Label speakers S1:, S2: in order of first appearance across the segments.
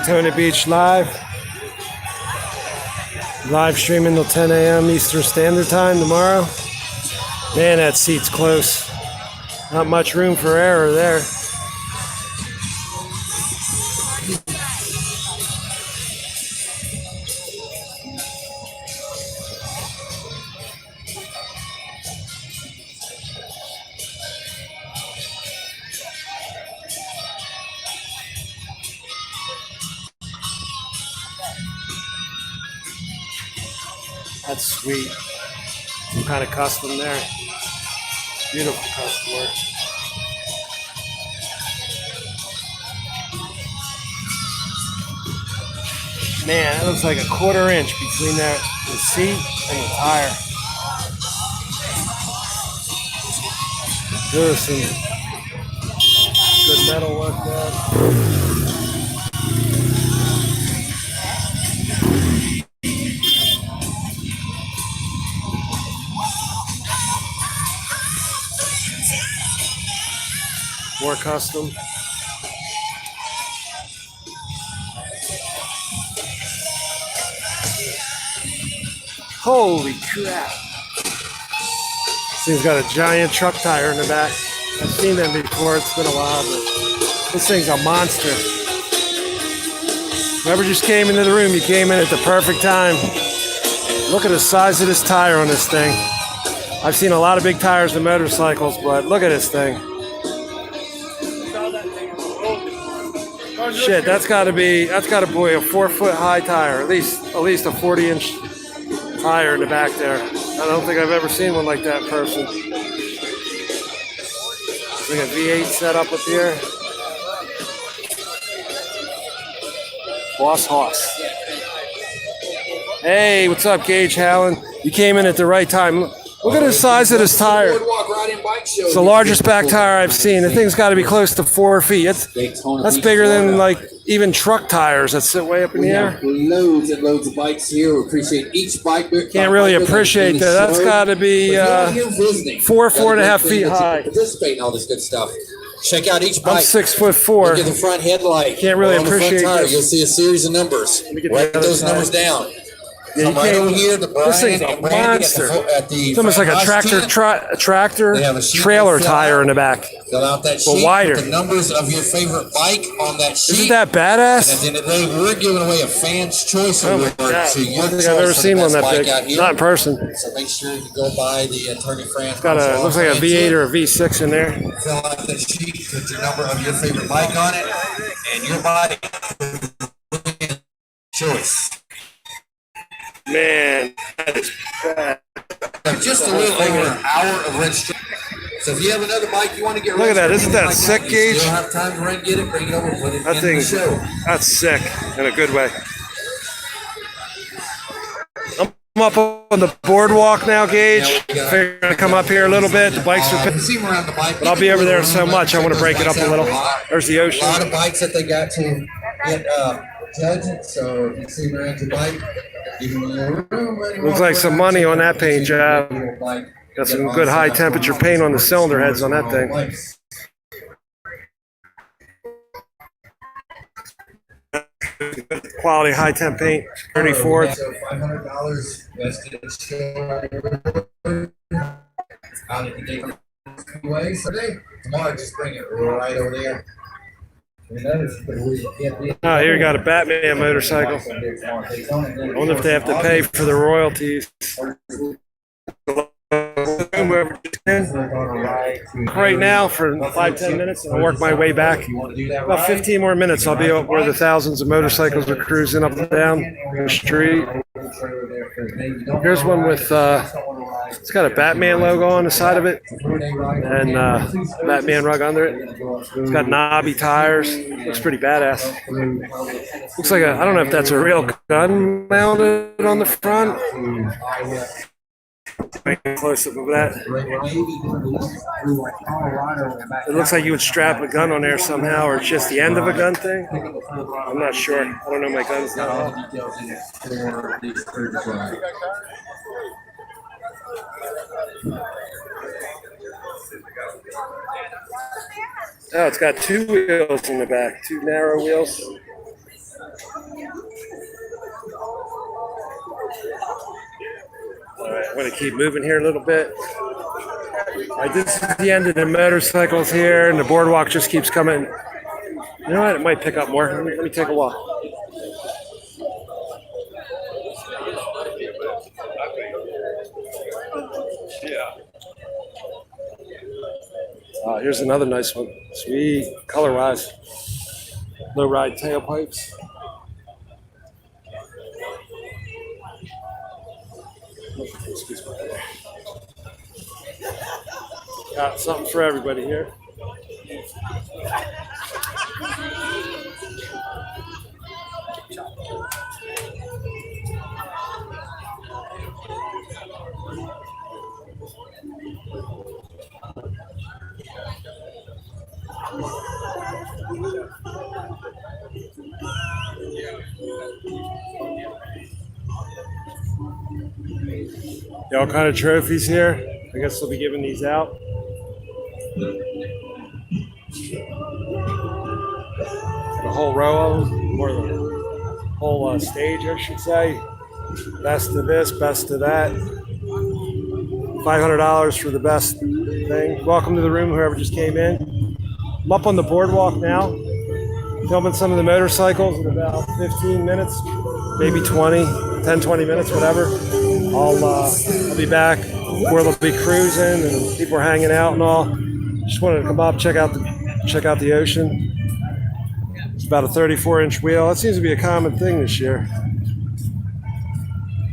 S1: Daytona Beach live streaming till 10 a.m. Eastern Standard Time tomorrow. Man, that seat's close. Not much room for error there. That's sweet. Some kind of custom there. Beautiful custom work. Man, that looks like a 1/4 inch between the seat and the tire. There's some good metal work there. More custom. Holy crap. This thing's got a giant truck tire in the back. I've seen them before, it's been a while, but this thing's a monster. Whoever just came into the room, you came in at the perfect time. Look at the size of this tire on this thing. I've seen a lot of big tires in motorcycles, but look at this thing. Shit, that's got to be a 4-foot high tire, at least a 40-inch tire in the back there. I don't think I've ever seen one like that in person. Like a V8 setup up here. Boss Hoss. Hey, what's up, Gage Hallen? You came in at the right time. Look at the size of this tire. It's the largest back tire I've seen. The thing's got to be close to 4 feet. That's bigger than like even truck tires that sit way up in the air.
S2: Loads and loads of bikes here. We appreciate each bike.
S1: Can't really appreciate that. That's got to be 4.5 feet high.
S2: Participate in all this good stuff. Check out each bike.
S1: I'm 6'4".
S2: Look at the front headlight.
S1: Can't really appreciate
S2: this. You'll see a series of numbers. Write those numbers down.
S1: Yeah, right over here, this thing's a monster. It's almost like a tractor trailer tire in the back,
S2: fill out that sheet,
S1: but wider.
S2: Put the numbers of your favorite bike on that sheet.
S1: Isn't that badass?
S2: And at the end of the day, we're giving away a fan's choice award to your
S1: I don't think I've ever seen one that big. Not in person.
S2: So make sure you go by the Attorney Fran.
S1: It's got looks like a V8 or a V6 in there.
S2: Fill out that sheet, put your number of your favorite bike on it, and your bike choice.
S1: Man, that is bad.
S2: Just a little over an hour of registration. So if you have another bike you want to get
S1: look at that, isn't that sick, Gage?
S2: You don't have time to rent, get it, bring it over, put it
S1: that
S2: in
S1: thing,
S2: the show.
S1: That's sick in a good way. I'm up on the boardwalk now, Gage. Figuring to come up here a little bit. The bikes are but I'll be over there so much I want to break it up a little. There's the ocean.
S2: A lot of bikes that they got to get judged, so if you see around your bike,
S1: looks like some money on that paint job. Got some good high temperature paint on the cylinder heads on that thing. quality high temp paint. 34th.
S2: So $500 vested out at the Daytona way. So tomorrow, just bring it right over there.
S1: Oh, here you got a Batman motorcycle. I wonder if they have to pay for the royalties. Right now for 5-10 minutes, and I'll work my way back. About 15 more minutes, I'll be up where the thousands of motorcycles are cruising up and down the street. Here's one with it's got a Batman logo on the side of it and Batman rug under it. It's got knobby tires. Looks pretty badass. Looks like I don't know if that's a real gun mounted on the front. Close up of that. It looks like you would strap a gun on there somehow, or it's just the end of a gun thing. I'm not sure. I don't know my guns now. Oh, it's got 2 wheels in the back, 2 narrow wheels. All right, I'm going to keep moving here a little bit. All right, this is the end of the motorcycles here, and the boardwalk just keeps coming. You know what? It might pick up more. Let me take a walk. Here's another nice one. Sweet, color-wise. Low-ride tailpipes. Excuse me. Got something for everybody here. All kind of trophies here. I guess they'll be giving these out. A whole row of them, or the whole stage, I should say. Best of this, best of that. $500 for the best thing. Welcome to the room, whoever just came in. I'm up on the boardwalk now, filming some of the motorcycles in about 15 minutes, maybe 20, 10, 20 minutes, whatever. I'll be back where they'll be cruising and people are hanging out and all. Just wanted to come up, check out the ocean. It's about a 34-inch wheel. That seems to be a common thing this year.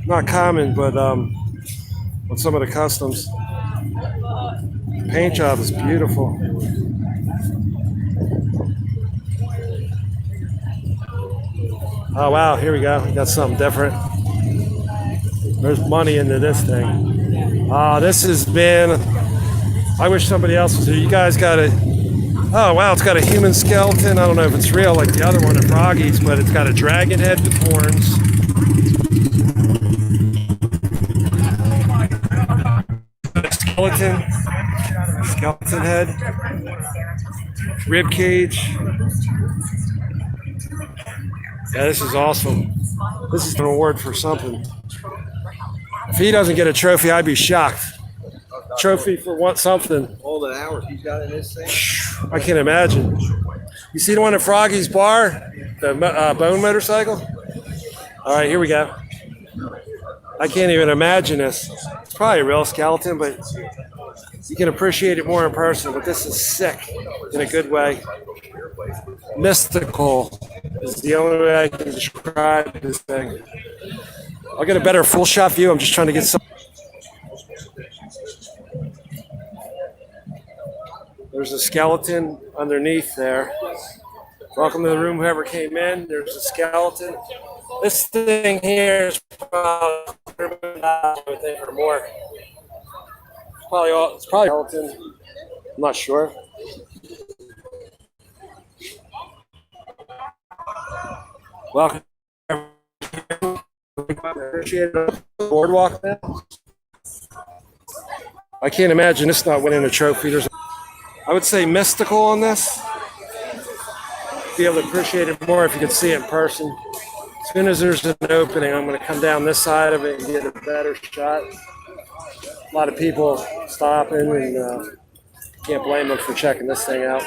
S1: Not common, but on some of the customs. The paint job is beautiful. Oh wow, here we go. We got something different. There's money into this thing. This has been, I wish somebody else was here. You guys got it. Oh wow, it's got a human skeleton. I don't know if it's real like the other one at Froggy's, but it's got a dragon head with horns. Skeleton head. Rib cage. Yeah, this is awesome. This is an award for something. If he doesn't get a trophy, I'd be shocked. Trophy for what? Something.
S2: All the hours he's got in this thing.
S1: I can't imagine. You see the one at Froggy's bar? The bone motorcycle? All right, here we go. I can't even imagine this. It's probably a real skeleton, but you can appreciate it more in person. But this is sick in a good way. Mystical is the only way I can describe this thing. I'll get a better full shot view. I'm just trying to get some. There's a skeleton underneath there. Welcome to the room, whoever came in. There's a skeleton. This thing here is probably or more. It's probably a skeleton. I'm not sure. Welcome. Appreciate the boardwalk now. I can't imagine this not winning a trophy. I would say mystical on this. Be able to appreciate it more if you could see it in person. As soon as there's an opening, I'm going to come down this side of it and get a better shot. A lot of people stopping, and can't blame them for checking this thing out.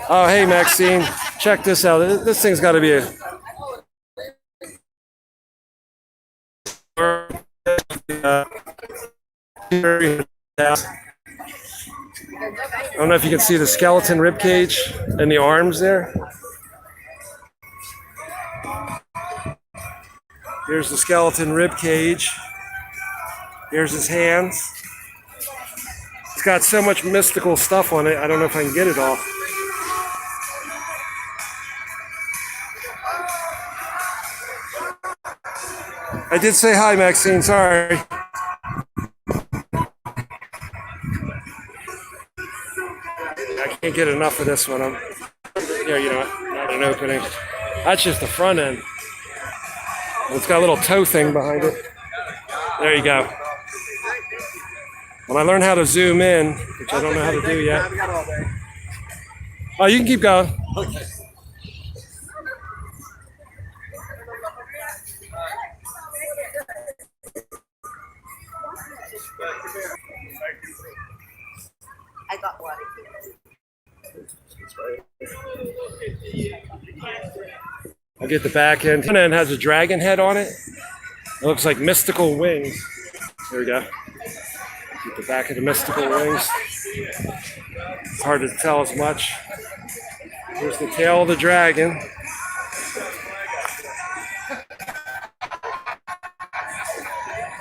S1: Oh, hey, Maxine, check this out. This thing's got to be a... I don't know if you can see the skeleton rib cage and the arms there. Here's the skeleton rib cage. Here's his hands. It's got so much mystical stuff on it, I don't know if I can get it all. I did say hi, Maxine, sorry. I can't get enough of this one. Here, you know what? Not an opening. That's just the front end. It's got a little toe thing behind it. There you go. When I learn how to zoom in, which I don't know how to do yet. Oh, you can keep going.
S3: Okay.
S4: I got one.
S1: I'll get the back end. The front end has a dragon head on it. It looks like mystical wings. There we go. Get the back of the mystical wings. It's hard to tell as much. Here's the tail of the dragon.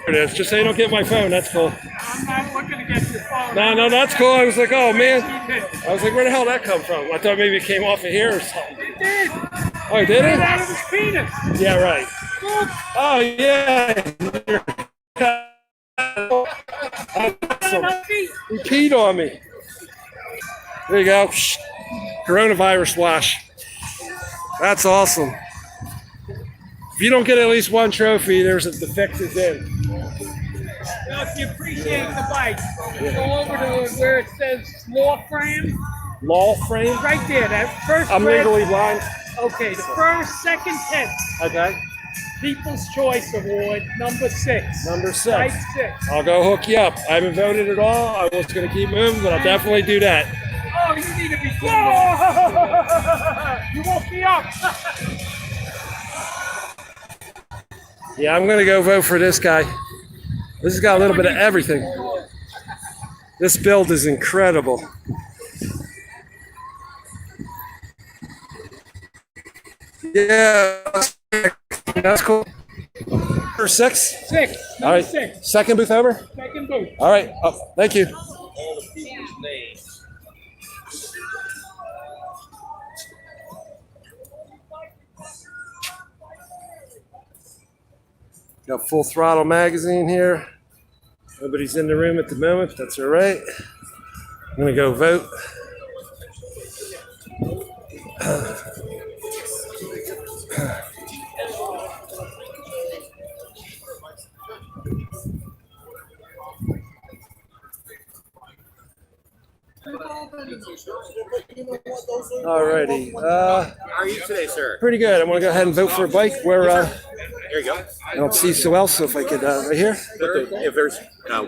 S1: There it is. Just so you don't get my phone. That's cool.
S5: I'm not looking to get your phone.
S1: No, that's cool. I was like, oh man. I was like, where the hell did that come from? I thought maybe it came off of here or something.
S5: It did.
S1: Oh, it did
S5: Right
S1: it?
S5: out of his penis.
S1: Yeah, right.
S5: Look.
S1: Oh, yeah. He peed on me. There you go. Coronavirus wash. That's awesome. If you don't get at least one trophy, the fix is in.
S5: Well, if you appreciate the bike, go over to where it says law frame.
S1: Law frame?
S5: Right there, that first
S1: I'm
S5: red-
S1: legally blind.
S5: Okay, the first, second, 10th.
S1: Okay.
S5: People's Choice Award, number 6.
S1: Number 6.
S5: Type 6.
S1: I'll go hook you up. I haven't voted at all. I was going to keep moving, but I'll definitely do that.
S5: Oh, you need to be whoa! You woke me up.
S1: Yeah, I'm going to go vote for this guy. This has got a little bit of everything. This build is incredible. Yeah, that's cool. Number 6?
S5: 6.
S1: All
S5: Number
S1: right.
S5: 6.
S1: Second booth over?
S5: Second booth.
S1: All right. Oh, thank you.
S3: All the people's names.
S1: Got Full Throttle magazine here. Nobody's in the room at the moment, but that's all right. I'm going to go vote. Alrighty.
S3: How are you today, sir?
S1: Pretty good. I'm going to go ahead and vote for a bike where
S3: There you go.
S1: I don't see so well, so if I could, right here.
S3: If there's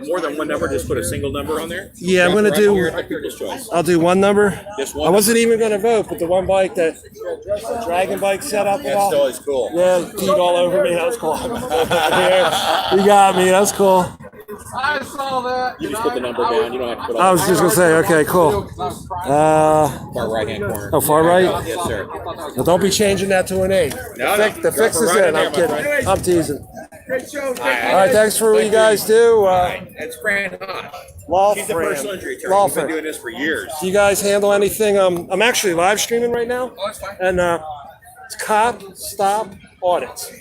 S3: more than one number, just put a single number on there.
S1: Yeah, I'm going to do,
S3: Your people's choice.
S1: I'll do one number.
S3: Just
S1: I
S3: one.
S1: wasn't even going to vote, but the one bike that the Dragon bike set up and
S3: That's
S1: all.
S3: always cool.
S1: Yeah, peed all over me. That was cool. Yeah, you got me. That's cool.
S2: I saw that.
S3: You just put the number down. You don't have to put
S1: I
S3: all
S1: was just going to say, okay, cool.
S3: far right hand corner.
S1: Oh, far right?
S3: Yes, sir.
S1: Well, don't be changing that to an 8.
S3: No,
S1: The fix is
S3: right
S1: in.
S3: there,
S1: I'm
S3: my
S1: kidding.
S3: friend.
S1: I'm teasing.
S5: Great show.
S1: All right, thanks for what you guys do.
S3: That's Fran Hodge.
S1: Law
S3: She's the
S1: firm.
S3: personal injury attorney.
S1: Law
S3: She's been
S1: firm.
S3: doing this for years.
S1: Do you guys handle anything? I'm actually live streaming right now.
S2: Oh, that's fine.
S1: And it's cop, stop, audits.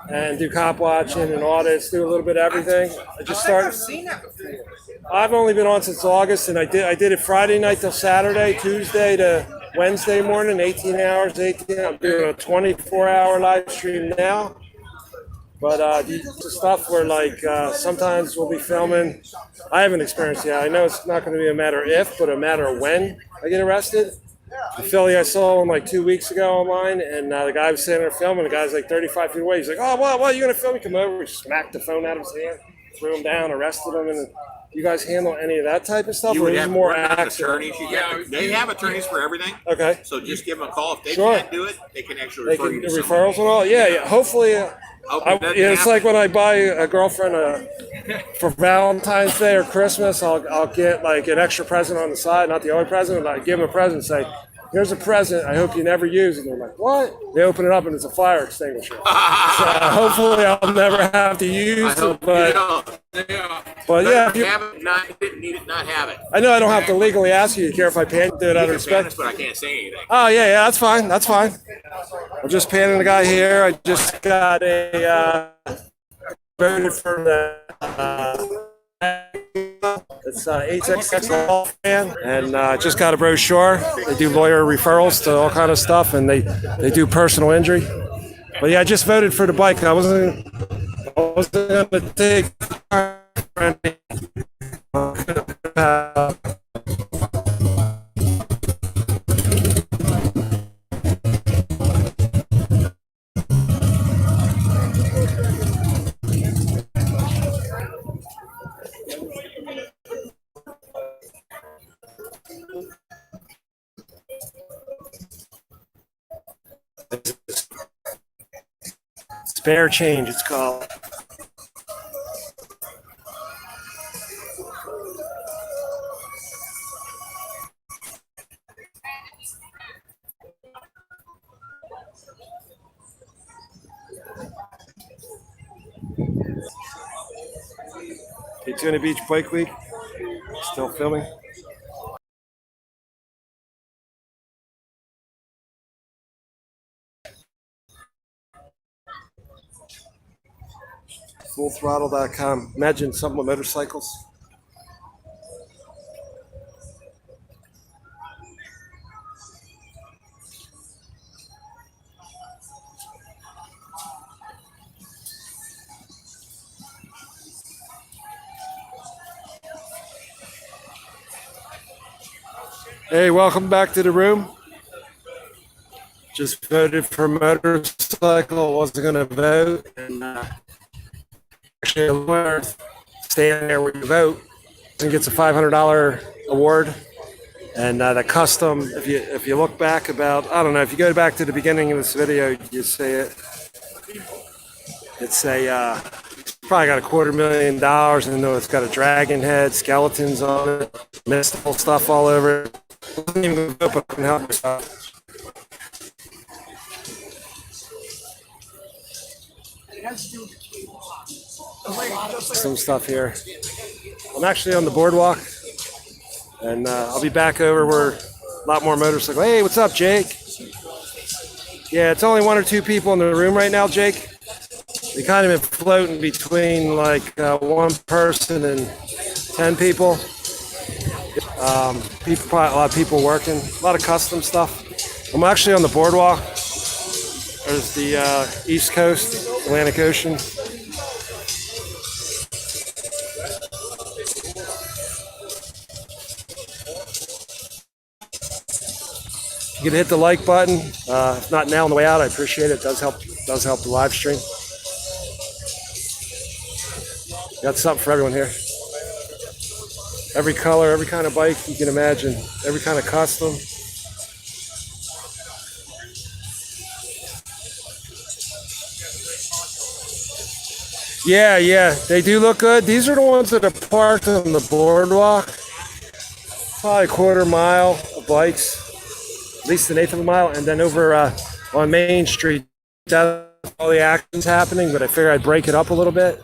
S1: And do cop watching and audits, do a little bit of everything. I just started.
S2: I've seen that before.
S1: I've only been on since August, and I did it Friday night till Saturday, Tuesday to Wednesday morning, 18 hours, 18. I'm doing a 24-hour live stream now. But the stuff where like sometimes we'll be filming. I haven't experienced it yet. I know it's not going to be a matter if, but a matter of when I get arrested. The Philly I saw him like 2 weeks ago online, and the guy was sitting there filming. The guy's like 35 feet away. He's like, "Oh, what? What? You gonna film me? Come over." He smacked the phone out of his hand, threw him down, arrested him. And you guys handle any of that type of stuff,
S3: You
S1: or
S3: would
S1: is it
S3: have
S1: more
S3: more
S1: action?
S3: attorneys. They have attorneys for everything.
S1: Okay.
S3: So just give them a call. If they
S1: Sure.
S3: can't do it, they can actually
S1: They
S3: refer
S1: can
S3: you to
S1: referrals
S3: someone.
S1: and all. Yeah, yeah. Hopefully,
S3: That
S1: it's like when I buy a girlfriend for Valentine's Day or Christmas, I'll get like an extra present on the side, not the only present. And I give them a present, and say, "Here's a present. I hope you never use it." And they're like, "What?" They open it up and it's a fire extinguisher. So hopefully, I'll never have to use it. But yeah,
S3: have it, not didn't need it, not have it.
S1: I know I don't have to legally ask you. You care if I pan do it out of
S3: You can ban
S1: respect?
S3: us, but I can't say anything.
S1: Oh yeah, yeah, that's fine. That's fine. I'm just panning the guy here. I just got a voted for the it's 866 Law fan, and just got a brochure. They do lawyer referrals to all kind of stuff, and they do personal injury. But yeah, I just voted for the bike. I wasn't going to take. Spare change, it's called. Daytona Beach Bike Week. Still filming. Fullthrottle.com. Imagine something with motorcycles. Hey, welcome back to the room. Just voted for motorcycle. Wasn't going to vote. And actually, a lawyer standing there where you vote and gets a $500 award. And the custom, if you look back about, I don't know, if you go back to the beginning of this video, you see it. It's a probably got $250,000, and it's got a dragon head, skeletons on it, mystical stuff all over it. Doesn't even go up and help myself. Some stuff here. I'm actually on the boardwalk, and I'll be back over where a lot more motorcycles. Hey, what's up, Jake? Yeah, it's only one or two people in the room right now, Jake. They kind of been floating between like one person and 10 people. Probably a lot of people working, a lot of custom stuff. I'm actually on the boardwalk. There's the East Coast, Atlantic Ocean. You can hit the like button. If not now on the way out, I appreciate it. It does help the live stream. Got something for everyone here. Every color, every kind of bike you can imagine, every kind of custom. Yeah, they do look good. These are the ones that are parked on the boardwalk. Probably a quarter mile of bikes, at least an eighth of a mile, and then over on Main Street, that's all the action's happening. But I figured I'd break it up a little bit.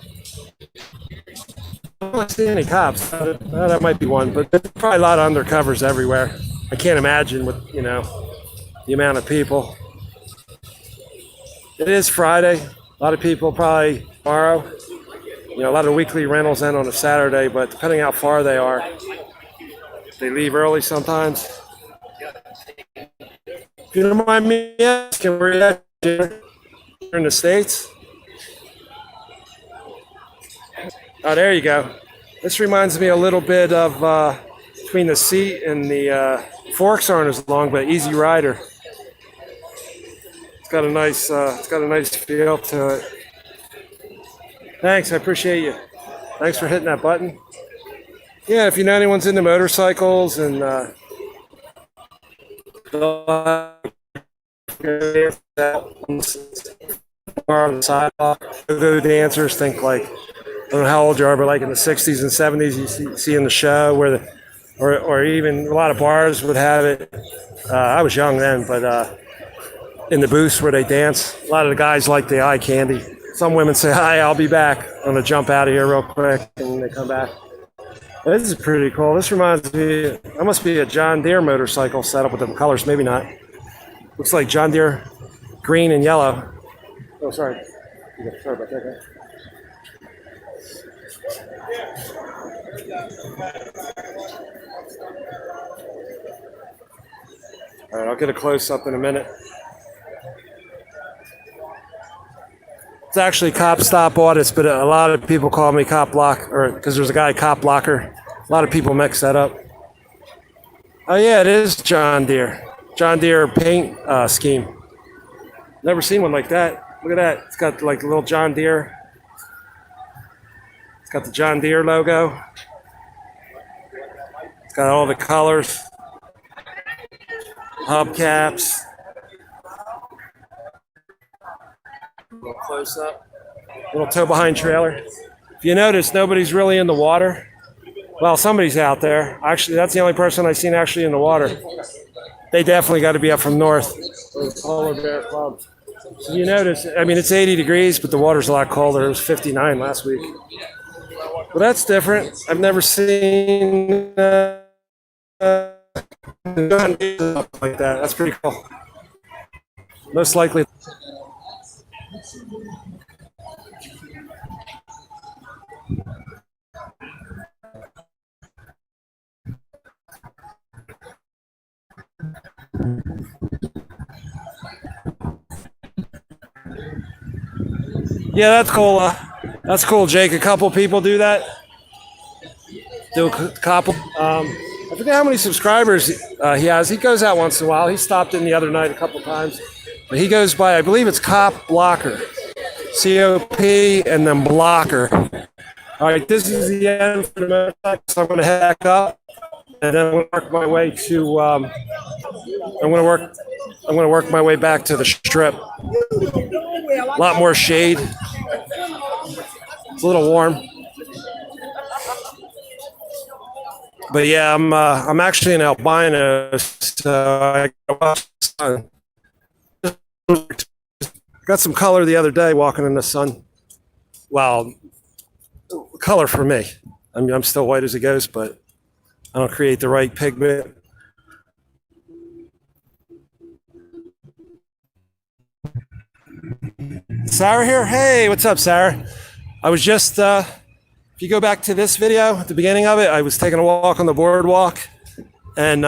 S1: I don't see any cops. That might be one, but there's probably a lot of undercovers everywhere. I can't imagine with the amount of people. It is Friday. A lot of people probably tomorrow. A lot of weekly rentals end on a Saturday, but depending how far they are, they leave early sometimes. If you don't mind me asking, where you at? You're in the States? Oh, there you go. This reminds me a little bit of between the seat and the forks aren't as long, but Easy Rider. It's got a nice feel to it. Thanks, I appreciate you. Thanks for hitting that button. Yeah, if you know anyone's into motorcycles and on the sidewalk, go dancers think like, I don't know how old you are, but like in the 60s and 70s, you see in the show where or even a lot of bars would have it. I was young then, but in the booths where they dance, a lot of the guys like the eye candy. Some women say, "Hi, I'll be back. I'm gonna jump out of here real quick," and they come back. This is pretty cool. This reminds me, that must be a John Deere motorcycle set up with the colors. Maybe not. Looks like John Deere green and yellow. Oh, sorry. Sorry about that, guys. All right, I'll get a close-up in a minute. It's actually Cop Stop Audits, but a lot of people call me Cop Block, or because there's a guy Cop Blocker. A lot of people mix that up. Oh yeah, it is John Deere. John Deere paint scheme. Never seen one like that. Look at that. It's got like a little John Deere. It's got the John Deere logo. It's got all the colors. Hubcaps. A little close up. Little tow behind trailer. If you notice, nobody's really in the water. Well, somebody's out there. Actually, that's the only person I've seen actually in the water. They definitely got to be up from north. Polar Bear Club. So you notice, I mean, it's 80 degrees, but the water's a lot colder. It was 59 last week. Well, that's different. I've never seen like that. That's pretty cool. Most likely. Yeah, that's cool. That's cool, Jake. A couple people do that. Do a couple. I forget how many subscribers he has. He goes out once in a while. He stopped in the other night a couple times. But he goes by, I believe it's Cop Blocker. C-O-P and then Blocker. All right, this is the end for the motorcycle, so I'm going to head back up. And then I'm going to work my way to, I'm going to work my way back to the strip. A lot more shade. It's a little warm. But yeah, I'm actually an albino, so I watch the sun. Got some color the other day walking in the sun. Well, color for me. I mean, I'm still white as it goes, but I don't create the right pigment. Sarah here? Hey, what's up, Sarah? I was just, if you go back to this video, at the beginning of it, I was taking a walk on the boardwalk, and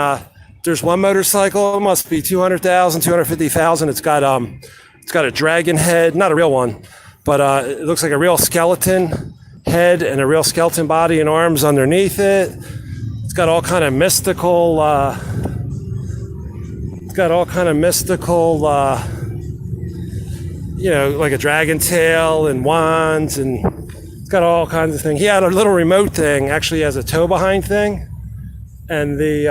S1: there's one motorcycle. It must be 200,000, 250,000. It's got a dragon head, not a real one, but it looks like a real skeleton head and a real skeleton body and arms underneath it. It's got all kind of mystical. You know, like a dragon tail and wands, and it's got all kinds of things. He had a little remote thing, actually has a tow behind thing, and the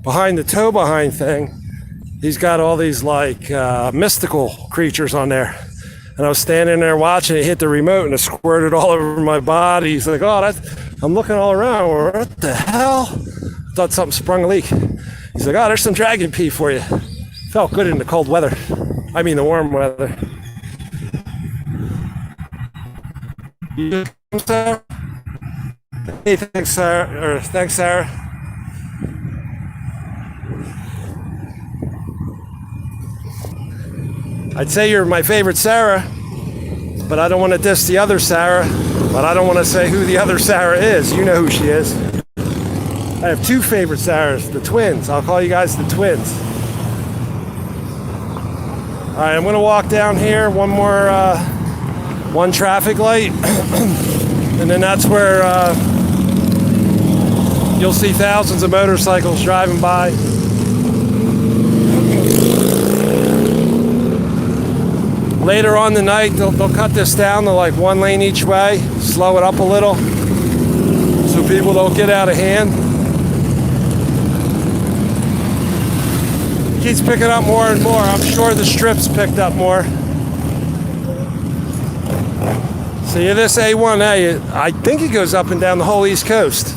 S1: behind the tow behind thing, he's got all these like mystical creatures on there. And I was standing there watching it hit the remote, and it squirted all over my body. He's like, "Oh, I'm looking all around. What the hell?" Thought something sprung a leak. He's like, "Oh, there's some dragon pee for you." Felt good in the cold weather. I mean, the warm weather. Sarah? Hey, thanks, Sarah. Thanks, Sarah. I'd say you're my favorite Sarah, but I don't want to diss the other Sarah, but I don't want to say who the other Sarah is. You know who she is. I have two favorite Sarahs, the twins. I'll call you guys the twins. All right, I'm going to walk down here one more one traffic light, and then that's where you'll see thousands of motorcycles driving by. Later on the night, they'll cut this down to like 1 lane each way, slow it up a little, so people don't get out of hand. It keeps picking up more and more. I'm sure the strip's picked up more. See, this A1A, I think it goes up and down the whole East Coast.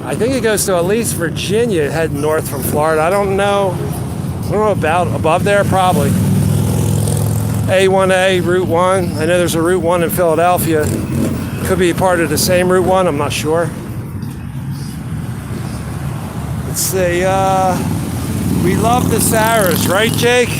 S1: I think it goes to at least Virginia, heading north from Florida. I don't know about above there, probably. A1A, Route 1. I know there's a Route 1 in Philadelphia. Could be part of the same Route 1, I'm not sure. Let's see, we love the Sarahs, right, Jake?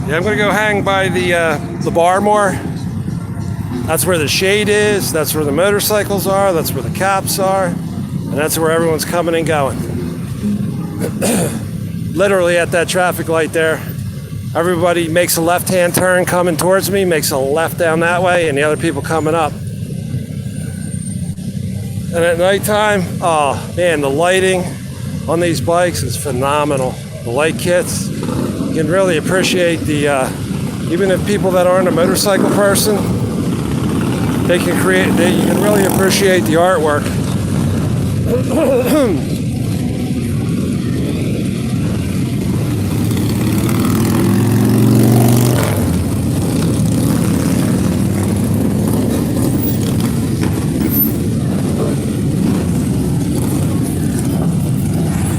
S1: Yeah, I'm gonna go hang by the bar more. That's where the shade is, that's where the motorcycles are, that's where the cops are, and that's where everyone's coming and going. Literally at that traffic light there. Everybody makes a left-hand turn coming towards me, makes a left down that way, and the other people coming up. And at nighttime, oh man, the lighting on these bikes is phenomenal. The light kits, you can really appreciate the, even if people that aren't a motorcycle person, you can really appreciate the artwork.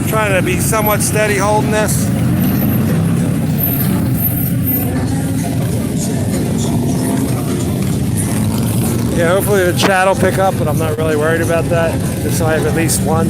S1: Trying to be somewhat steady holding this. Yeah, hopefully the chat will pick up, but I'm not really worried about that. Just so I have at least one.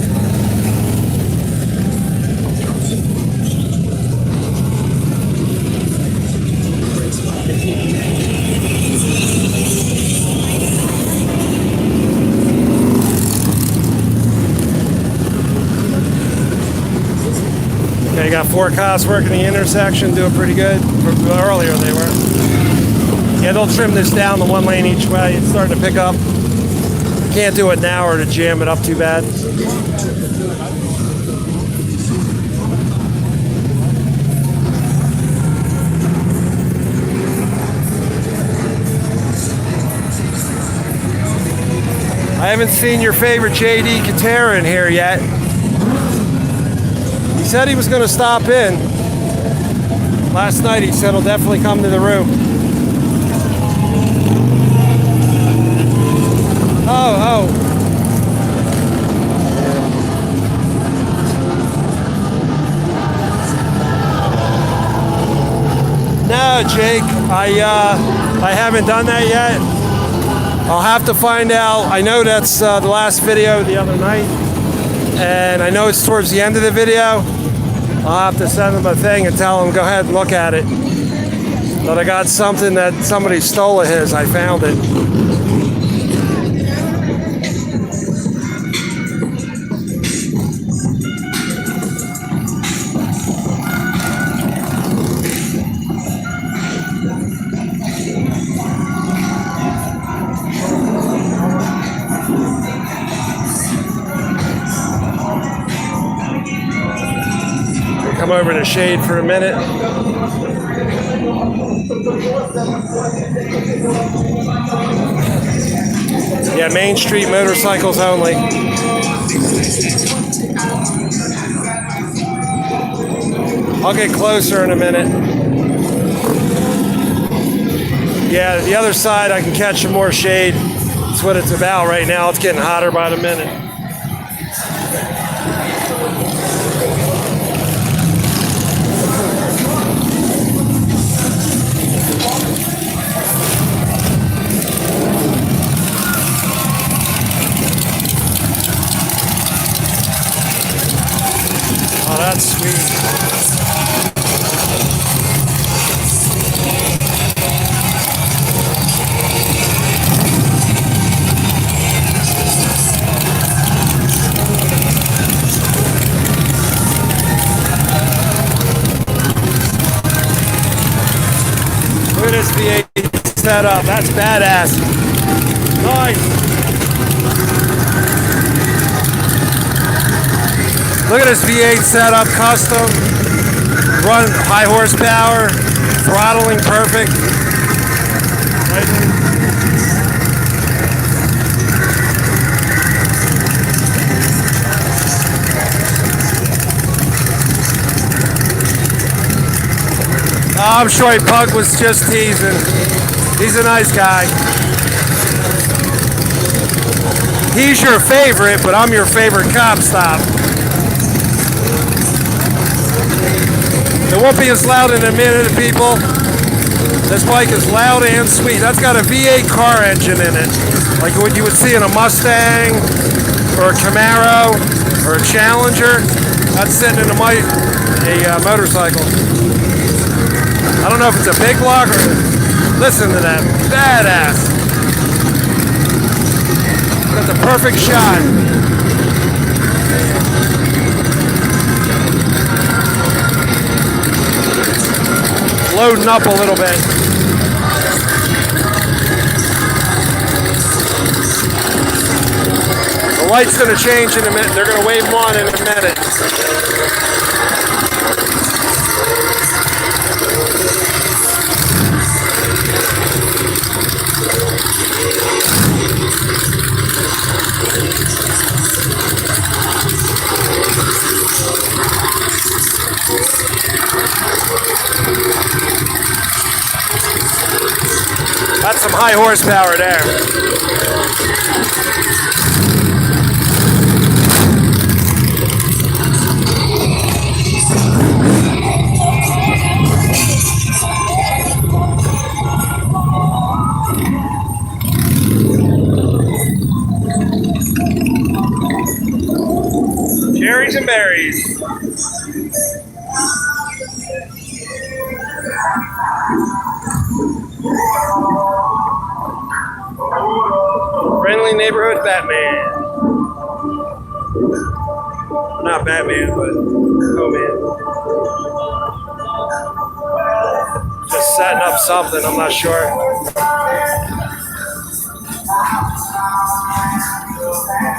S1: Okay, you got 4 cops working the intersection, doing pretty good. Earlier they were. Yeah, they'll trim this down to 1 lane each way. It's starting to pick up. Can't do it now or to jam it up too bad. I haven't seen your favorite JD Katera in here yet. He said he was going to stop in. Last night he said he'll definitely come to the room. Oh. No, Jake, I haven't done that yet. I'll have to find out. I know that's the last video the other night, and I know it's towards the end of the video. I'll have to send them a thing and tell them go ahead and look at it. But I got something that somebody stole of his. I found it. Come over to shade for a minute. Yeah, Main Street motorcycles only. I'll get closer in a minute. Yeah, the other side I can catch some more shade. That's what it's about right now. It's getting hotter by the minute. Oh, that's sweet. Look at this V8 setup. That's badass. Nice. Look at this V8 setup, custom. Run high horsepower. Throttling perfect. Right. Oh, I'm sure Pug was just teasing. He's a nice guy. He's your favorite, but I'm your favorite cop stop. It won't be as loud in a minute, people. This bike is loud and sweet. That's got a V8 car engine in it, like what you would see in a Mustang or a Camaro or a Challenger. That's sitting in a motorcycle. I don't know if it's a big block or... Listen to that. Badass. Got the perfect shot. Loading up a little bit. The light's going to change in a minute. They're going to wave them on in a minute. That's some high horsepower there. Cherries and berries. Friendly neighborhood Batman. Not Batman, but oh man. Just setting up something, I'm not sure.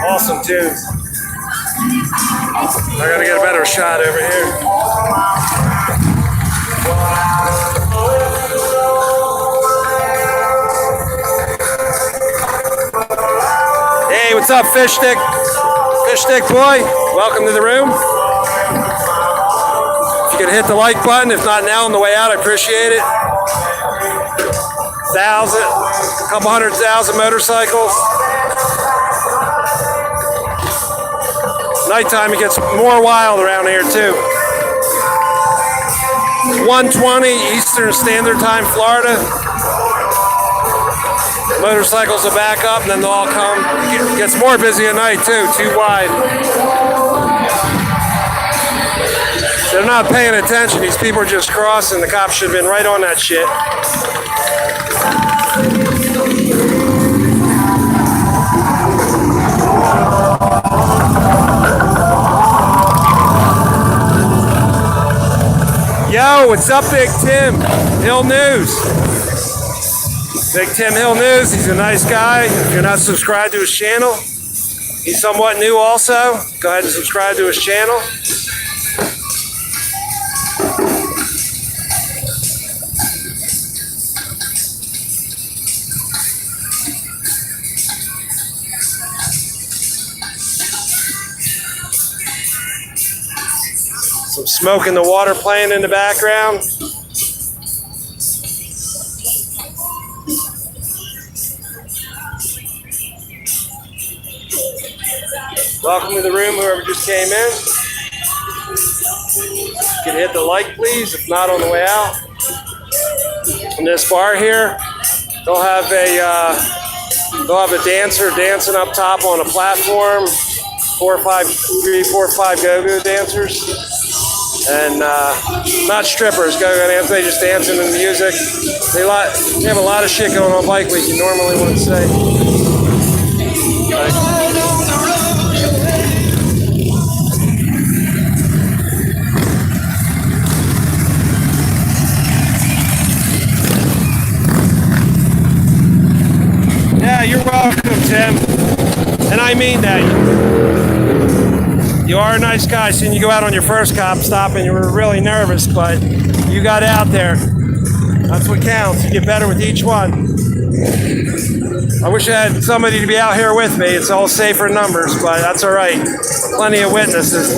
S1: Awesome too. I gotta get a better shot over here. Hey, what's up, Fish Stick? Fish Stick boy, welcome to the room. If you could hit the like button, if not now on the way out, I appreciate it. A couple 100,000 motorcycles. Nighttime, it gets more wild around here too. 1:20 Eastern Standard Time, Florida. Motorcycles will back up and then they'll all come. It gets more busy at night too, too wide. They're not paying attention. These people are just crossing. The cops should have been right on that shit. Yo, what's up, Big Tim? Hill News. Big Tim Hill News. He's a nice guy. If you're not subscribed to his channel, he's somewhat new also. Go ahead and subscribe to his channel. Some smoke in the water playing in the background. Welcome to the room, whoever just came in. You can hit the like, please, if not on the way out. In this bar here, they'll have a dancer dancing up top on a platform. 4 or 5 go-go dancers. And not strippers, go-go dancers, they just dancing in the music. They have a lot of shit going on Bike Week you normally wouldn't say. you're welcome, Tim. And I mean that. You are a nice guy. Seeing you go out on your first cop stop and you were really nervous, but you got out there. That's what counts. You get better with each one. I wish I had somebody to be out here with me. It's all safer numbers, but that's all right. Plenty of witnesses.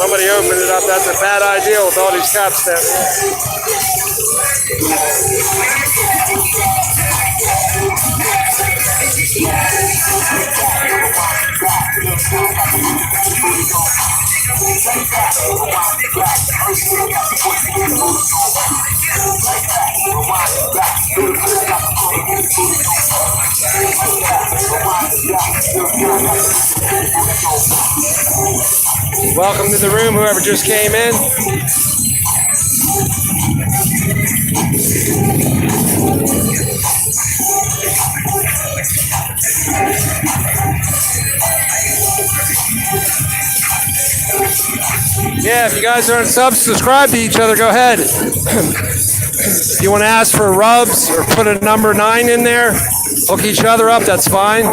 S1: Somebody opened it up. That's a bad idea with all these cops there. Welcome to the room, whoever just came in. Yeah, if you guys aren't subscribed to each other, go ahead. If you want to ask for rubs or put a number 9 in there, hook each other up, that's fine.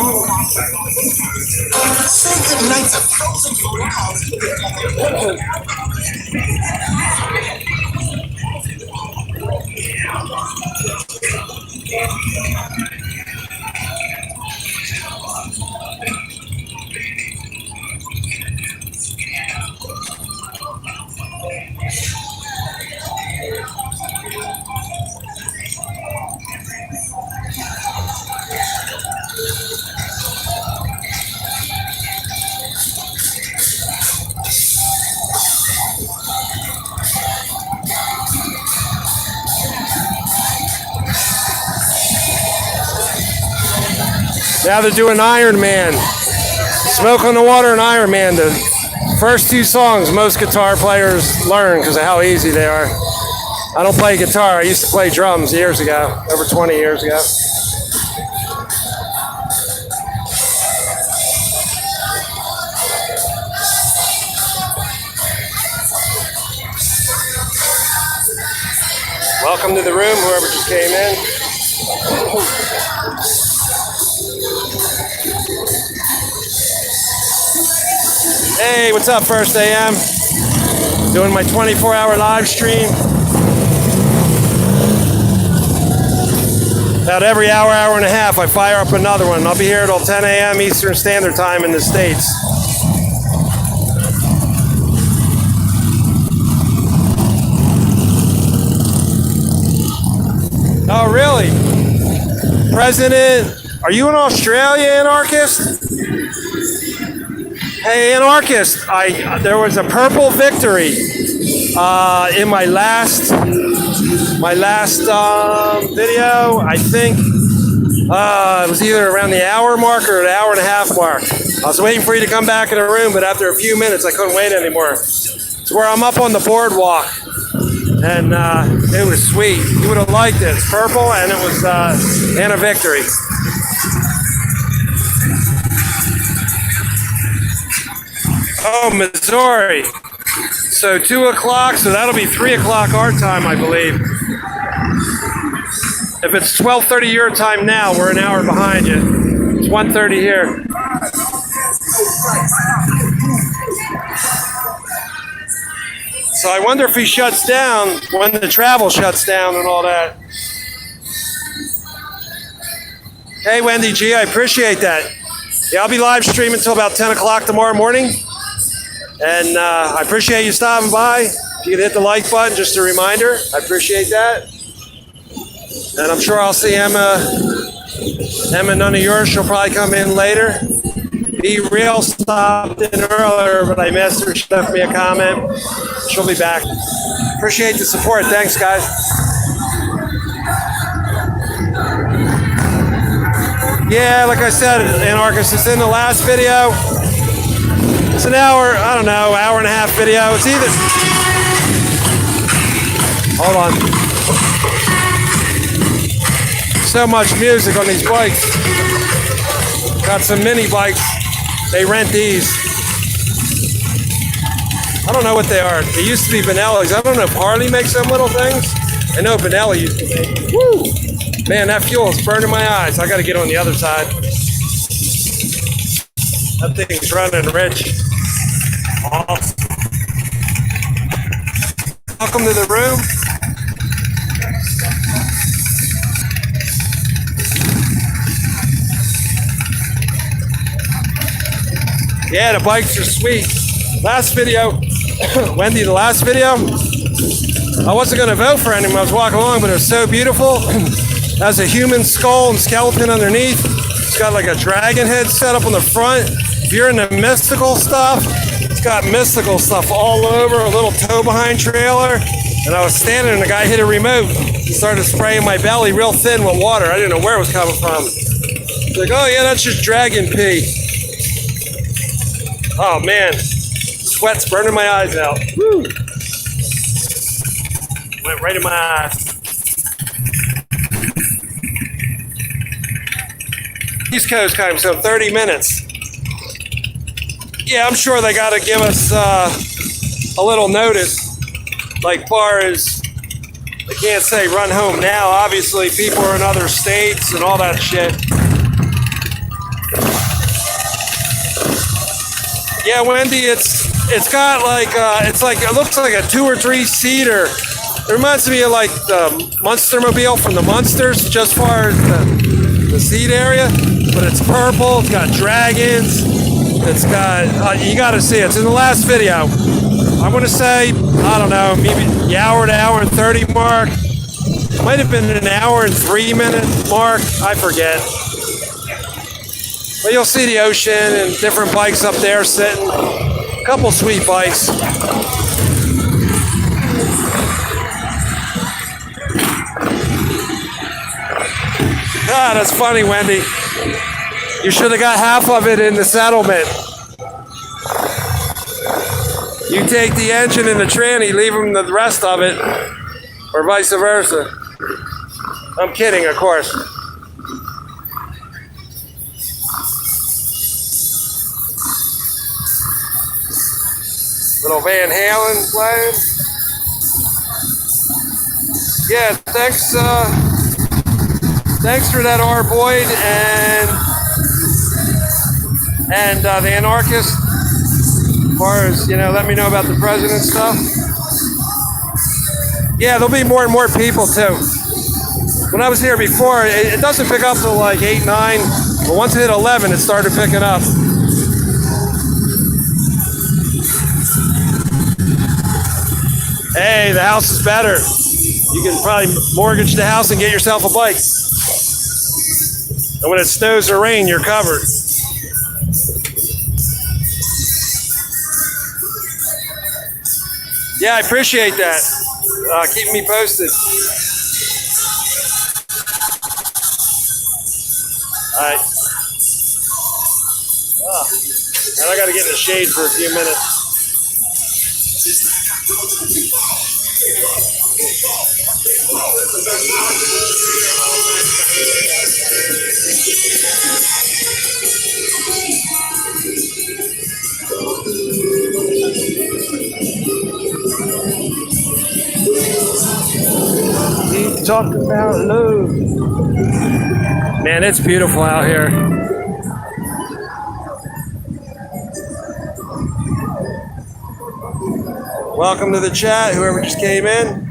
S1: Now they're doing Iron Man. Smoke on the Water and Iron Man. The first 2 songs most guitar players learn because of how easy they are. I don't play guitar. I used to play drums years ago, over 20 years ago. Welcome to the room, whoever just came in. Hey, what's up, First AM? Doing my 24-hour live stream. About every hour, hour and a half, I fire up another one. I'll be here till 10 a.m. Eastern Standard Time in the States. Oh, really? President, are you an Australia anarchist? Hey, anarchist, there was a purple victory in my last video. I think it was either around the hour mark or an hour and a half mark. I was waiting for you to come back in the room, but after a few minutes, I couldn't wait anymore. It's where I'm up on the boardwalk, and it was sweet. You would have liked it. It's purple, and it was and a victory. Oh, Missouri. So 2 o'clock, so that'll be 3 o'clock our time, I believe. If it's 12:30 your time now, we're an hour behind you. It's 1:30 here. So I wonder if he shuts down when the travel shuts down and all that. Hey, Wendy G, I appreciate that. Yeah, I'll be live streaming until about 10 o'clock tomorrow morning. And I appreciate you stopping by. If you could hit the like button, just a reminder. I appreciate that. And I'm sure I'll see Emma. Emma, none of yours. She'll probably come in later. Be Real stopped in earlier, but I missed her. She left me a comment. She'll be back. Appreciate the support. Thanks, guys. Yeah, like I said, Anarchist, it's in the last video. It's an hour, I don't know, hour and a half video. It's either... Hold on. So much music on these bikes. Got some mini bikes. They rent these. I don't know what they are. They used to be Benelli's. I don't know if Harley makes them little things. I know Benelli used to make. Woo! Man, that fuel is burning my eyes. I got to get on the other side. That thing's running rich. Awesome. Welcome to the room. Yeah, the bikes are sweet. Last video, Wendy, the last video, I wasn't going to vote for anyone. I was walking along, but it was so beautiful. It has a human skull and skeleton underneath. It's got like a dragon head set up on the front. If you're into mystical stuff, it's got mystical stuff all over, a little tow-behind trailer. And I was standing and the guy hit a remote and started spraying my belly real thin with water. I didn't know where it was coming from. It's like, oh yeah, that's just dragon pee. Oh man, sweat's burning my eyes out. Woo! Went right in my eyes. East Coast time, so 30 minutes. Yeah, I'm sure they got to give us a little notice. Like far as, they can't say run home now. Obviously, people are in other states and all that shit. Yeah, Wendy, it's got like it looks like a 2 or 3 seater. It reminds me of like the Munstermobile from the Munsters, just far as the seat area. But it's purple. It's got dragons. It's got you got to see it. It's in the last video. I want to say, I don't know, maybe the hour to hour and 30 mark. Might have been an hour and 3 minute mark. I forget. But you'll see the ocean and different bikes up there sitting. A couple sweet bikes. Ah, that's funny, Wendy. You should have got half of it in the settlement. You take the engine and the tranny, leave them the rest of it, or vice versa. I'm kidding, of course. Little Van Halen playing. Yeah, thanks for that, R. Boyd and the Anarchist. As far as, let me know about the president stuff. Yeah, there'll be more and more people too. When I was here before, it doesn't pick up till like 8, 9, but once it hit 11, it started picking up. Hey, the house is better. You can probably mortgage the house and get yourself a bike. And when it snows or rains, you're covered. Yeah, I appreciate that. Keep me posted. All right. And I got to get in the shade for a few minutes. talk about love. Man, it's beautiful out here. Welcome to the chat, whoever just came in.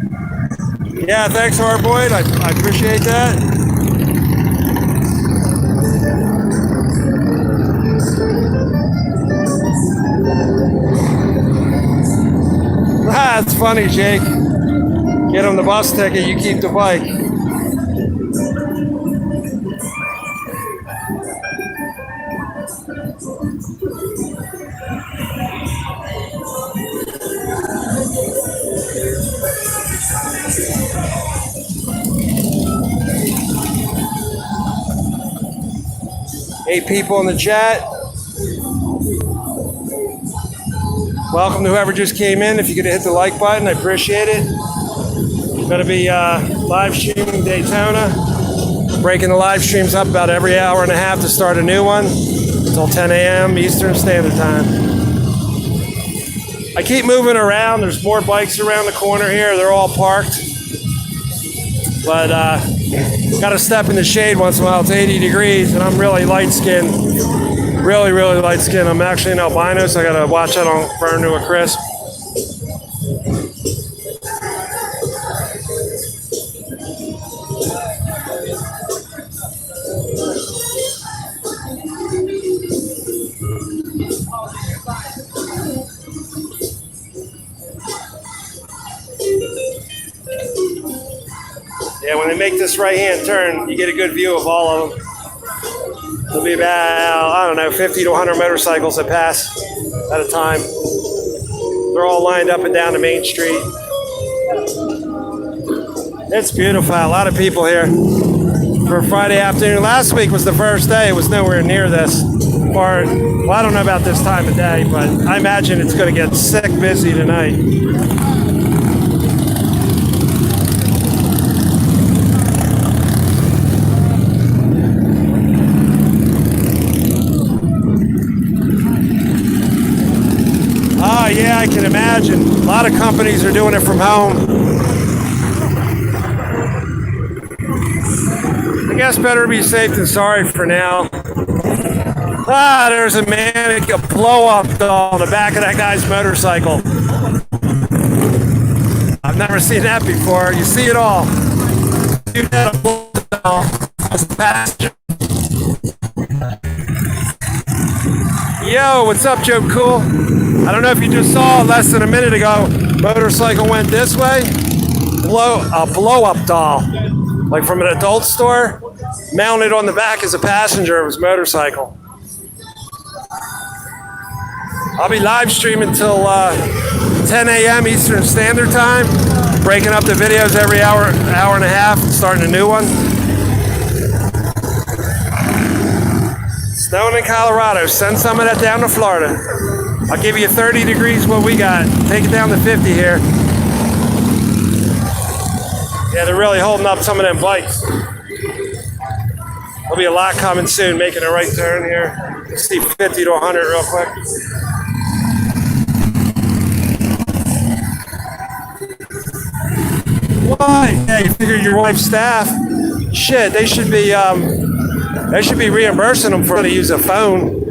S1: Yeah, thanks, Hardboy. I appreciate that. Ah, it's funny, Jake. Get him the bus ticket, you keep the bike. Eight people in the chat. Welcome to whoever just came in. If you could hit the like button, I appreciate it. Going to be live streaming Daytona. Breaking the live streams up about every hour and a half to start a new one until 10 a.m. Eastern Standard Time. I keep moving around. There's more bikes around the corner here. They're all parked. But got to step in the shade once in a while. It's 80 degrees, and I'm really light-skinned. Really, really light-skinned. I'm actually an albino, so I got to watch I don't burn to a crisp. Yeah, when they make this right-hand turn, you get a good view of all of them. There'll be about, I don't know, 50 to 100 motorcycles that pass at a time. They're all lined up and down the main street. It's beautiful. A lot of people here for Friday afternoon. Last week was the first day. It was nowhere near this. Well, I don't know about this time of day, but I imagine it's going to get sick busy tonight. Oh, yeah, I can imagine. A lot of companies are doing it from home. I guess better be safe than sorry for now. Ah, there's a man, a blow-up doll on the back of that guy's motorcycle. I've never seen that before. You see it all. You had a blow-up doll as a passenger. Yo, what's up, Joe Cool? I don't know if you just saw less than a minute ago, motorcycle went this way. A blow-up doll, like from an adult store, mounted on the back as a passenger of his motorcycle. I'll be live streaming till 10 a.m. Eastern Standard Time, breaking up the videos every hour and a half, and starting a new one. Snowing in Colorado. Send some of that down to Florida. I'll give you 30 degrees what we got. Take it down to 50 here. Yeah, they're really holding up some of them bikes. There'll be a lot coming soon, making a right turn here. Let's see 50 to 100 real quick. Why? Yeah, you figure your wife's staff. Shit, they should be reimbursing them for to use a phone.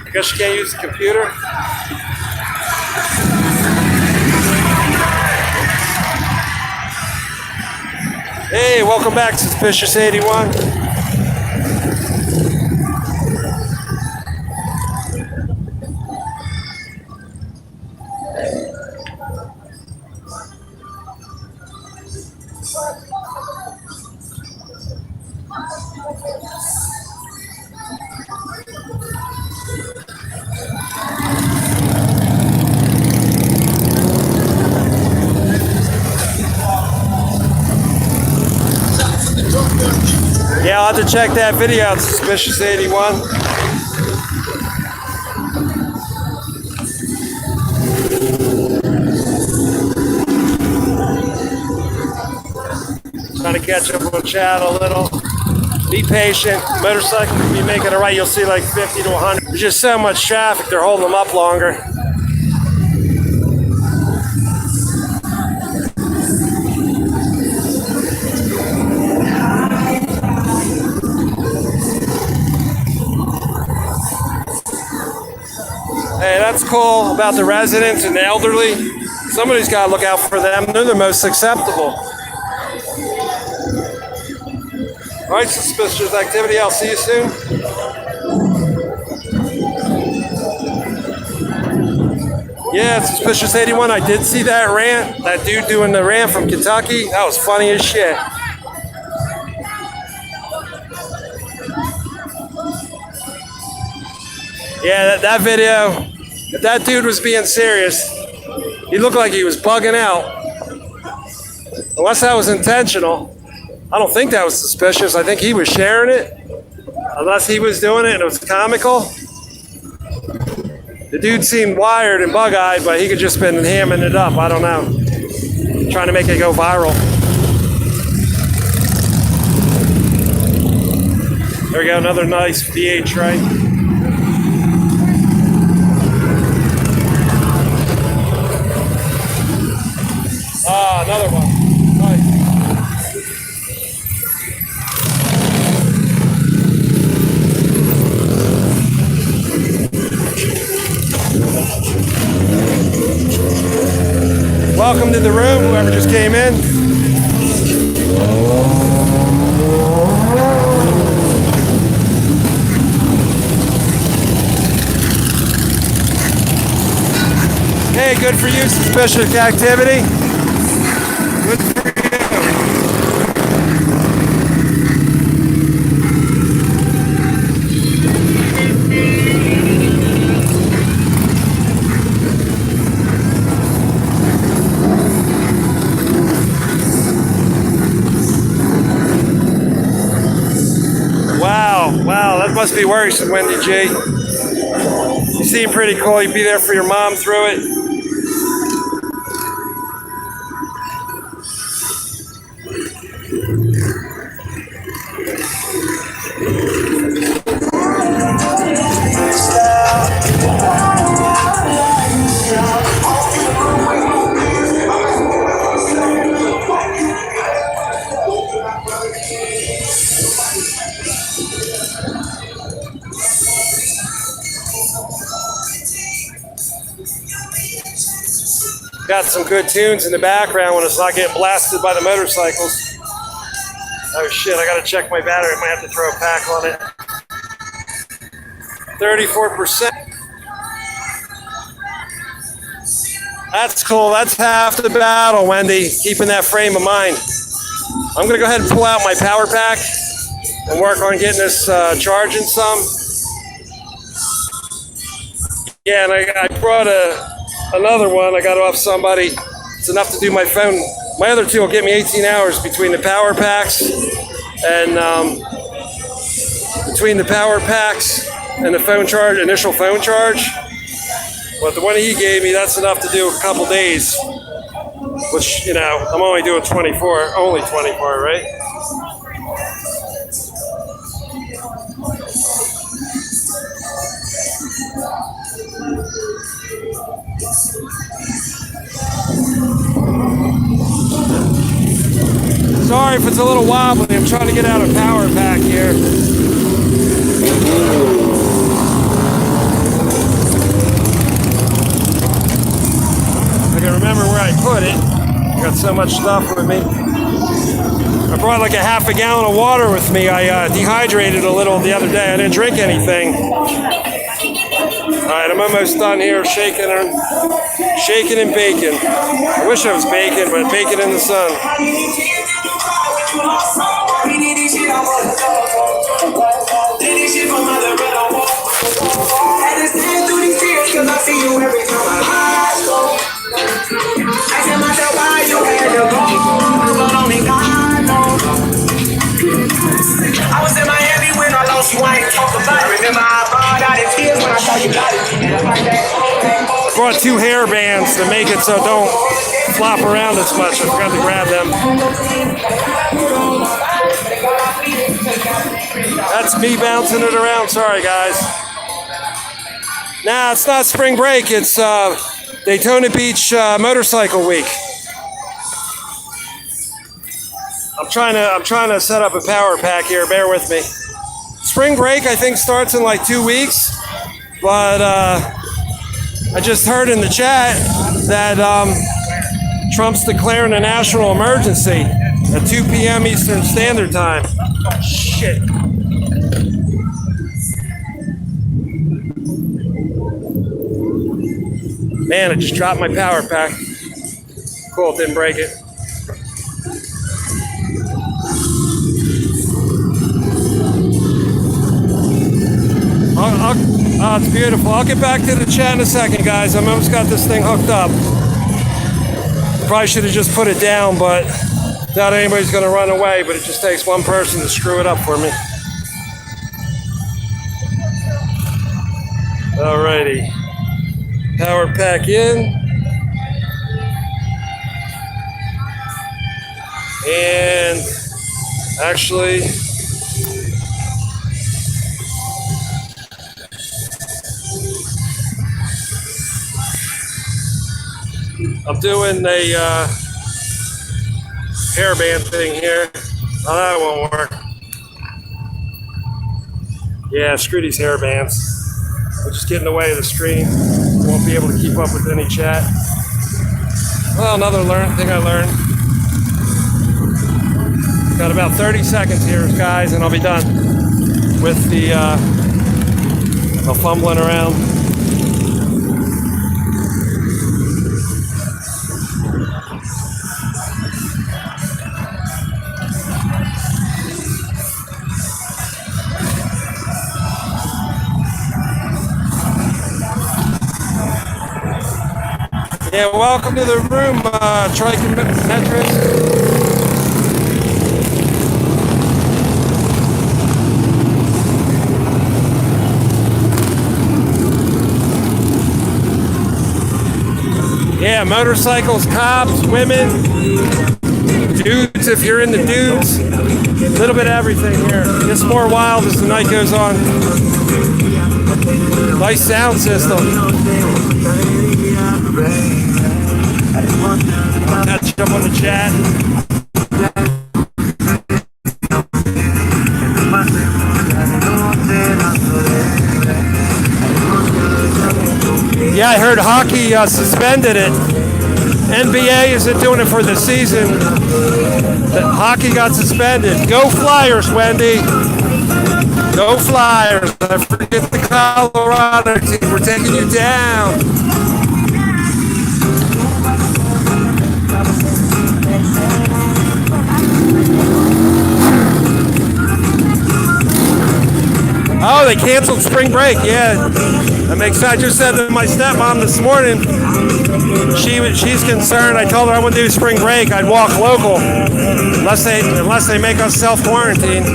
S1: I guess you can't use the computer. Hey, welcome back, Suspicious 81. Yeah, I'll have to check that video out, Suspicious 81. Trying to catch up on chat a little. Be patient. Motorcycle can be making a right. You'll see like 50 to 100. There's just so much traffic, they're holding them up longer. cool about the residents and the elderly. Somebody's got to look out for them. They're the most susceptible. All right, suspicious activity. I'll see you soon. Yeah, Suspicious 81. I did see that rant. That dude doing the rant from Kentucky. That was funny as shit. Yeah, that video, if that dude was being serious, he looked like he was bugging out. Unless that was intentional. I don't think that was suspicious. I think he was sharing it. Unless he was doing it and it was comical. The dude seemed wired and bug-eyed, but he could just been hamming it up. I don't know. Trying to make it go viral. There we go, another nice VH, right? Ah, another one. Nice. Welcome to the room, whoever just came in. Hey, good for you, suspicious activity. Good for you. Wow, that must be worse than Wendy G. You seem pretty cool. You'd be there for your mom through it. Got some good tunes in the background when it's not getting blasted by the motorcycles. Oh shit, I gotta check my battery. I might have to throw a pack on it. 34%. That's cool. That's half the battle, Wendy. Keeping that frame of mind. I'm gonna go ahead and pull out my power pack and work on getting this charging some. Yeah, and I brought another one. I got it off somebody. It's enough to do my phone. My other two will get me 18 hours between the power packs and the phone charge, initial phone charge. But the one he gave me, that's enough to do a couple days. Which, you know, I'm only doing 24, right? Sorry if it's a little wobbly. I'm trying to get out a power pack here. I can remember where I put it. I got so much stuff with me. I brought like a half a gallon of water with me. I dehydrated a little the other day. I didn't drink anything. All right, I'm almost done here, shaking and baking. I wish I was baking, but baking in the sun.
S6: I was in Miami when I lost you. I ain't talk about it. Remember I bought out in tears when I saw you got it.
S1: Brought two hair bands to make it so it don't flop around as much. I forgot to grab them. That's me bouncing it around. Sorry, guys. Nah, it's not spring break. It's Daytona Beach Motorcycle Week. I'm trying to set up a power pack here. Bear with me. Spring break, I think, starts in like 2 weeks, but I just heard in the chat that Trump's declaring a national emergency at 2 p.m. Eastern Standard Time. Shit. Man, I just dropped my power pack. Cool, it didn't break it. Oh, it's beautiful. I'll get back to the chat in a second, guys. I'm almost got this thing hooked up. Probably should have just put it down, but doubt anybody's going to run away, but it just takes one person to screw it up for me. Alrighty. Power pack in. And actually, I'm doing a hairband thing here. Oh, that won't work. Yeah, screw these hairbands. They'll just get in the way of the screen. Won't be able to keep up with any chat. Well, another thing I learned. Got about 30 seconds here, guys, and I'll be done with the fumbling around. Yeah, welcome to the room, Trichometrist. Yeah, motorcycles, cops, women, dudes if you're into dudes. A little bit of everything here. Gets more wild as the night goes on. Nice sound system. Catch up on the chat. Yeah, I heard hockey suspended it. NBA isn't doing it for the season. The hockey got suspended. Go Flyers, Wendy. Go Flyers. I forget the Colorado team. We're taking you down. Oh, they canceled spring break. Yeah, that makes sense. I just said to my stepmom this morning. She's concerned. I told her I wouldn't do spring break. I'd walk local, unless they make us self-quarantine.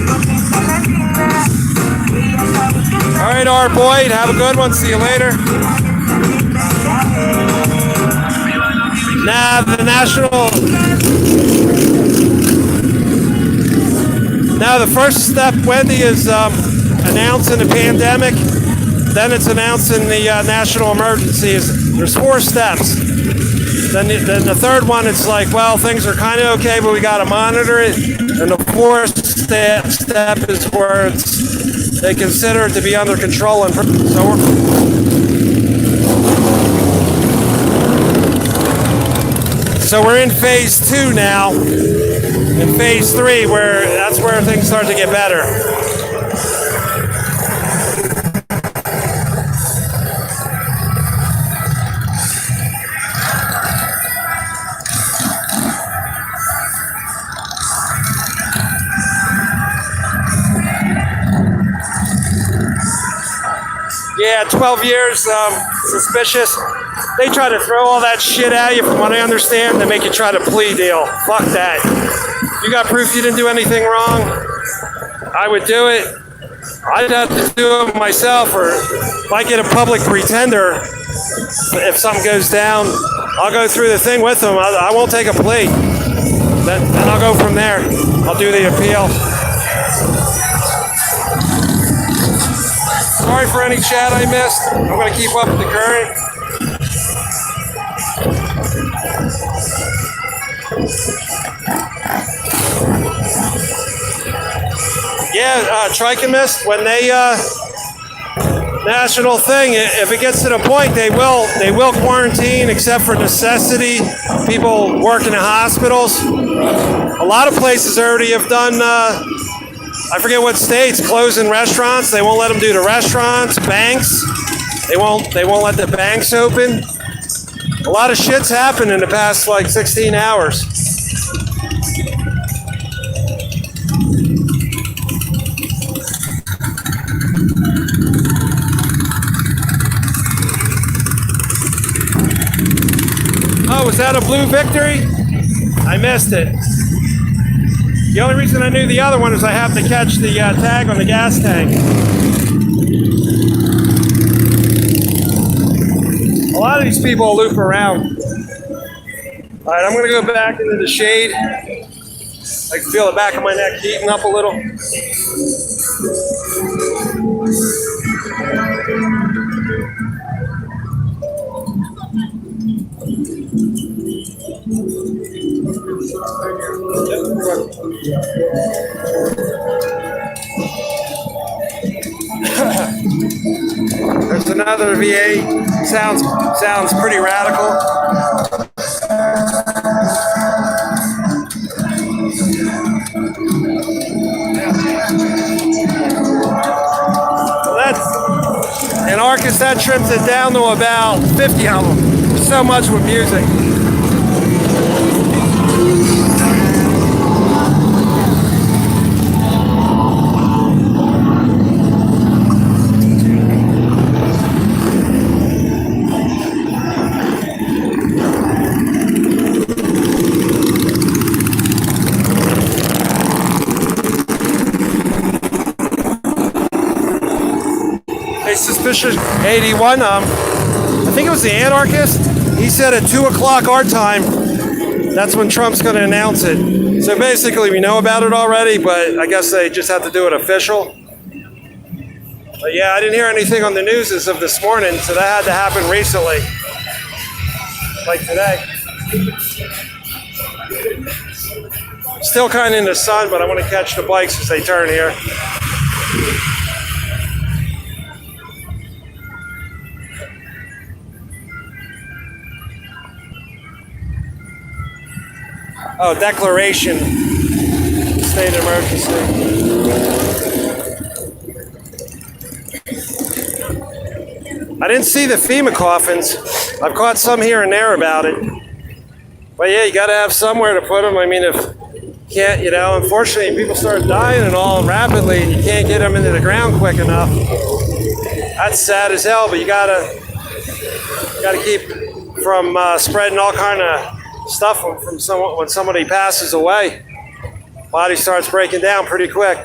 S1: All right, R. Boyd, have a good one. See you later. Now the first step, Wendy, is announcing the pandemic. Then it's announcing the national emergency. There's 4 steps. Then the third one, it's like, well, things are kind of okay, but we got to monitor it. And the 4th step is where they consider it to be under control. And so we're in phase 2 now. In phase 3, that's where things start to get better. Yeah, 12 years, suspicious. They try to throw all that shit at you, from what I understand. They make you try to plea deal. Fuck that. You got proof you didn't do anything wrong? I would do it. I'd have to do it myself, or if I get a public pretender, if something goes down, I'll go through the thing with them. I won't take a plea. Then I'll go from there. I'll do the appeal. Sorry for any chat I missed. I'm going to keep up with the current. Yeah, Trichomist, when they national thing. If it gets to the point, they will quarantine except for necessity. People working in hospitals. A lot of places already have done. I forget what states closing restaurants. They won't let them do the restaurants. Banks. They won't let the banks open. A lot of shit's happened in the past like 16 hours. Oh, was that a blue victory? I missed it. The only reason I knew the other one is I have to catch the tag on the gas tank. A lot of these people loop around. All right, I'm going to go back into the shade. I can feel the back of my neck heating up a little. There's another V8. Sounds pretty radical. In Arcus, that trims it down to about 50 of them. So much with music. Suspicious 81. I think it was the anarchist. He said at 2 o'clock our time, that's when Trump's going to announce it. So basically, we know about it already, but I guess they just have to do it official. But yeah, I didn't hear anything on the news as of this morning, so that had to happen recently, like today. Still kind of in the sun, but I want to catch the bikes as they turn here. Oh, declaration, state of emergency. I didn't see the FEMA coffins. I've caught some here and there about it. But yeah, you got to have somewhere to put them. I mean, if you can't, unfortunately, people start dying and all rapidly, and you can't get them into the ground quick enough. That's sad as hell, but you gotta keep from spreading all kind of stuff from someone when somebody passes away. Body starts breaking down pretty quick.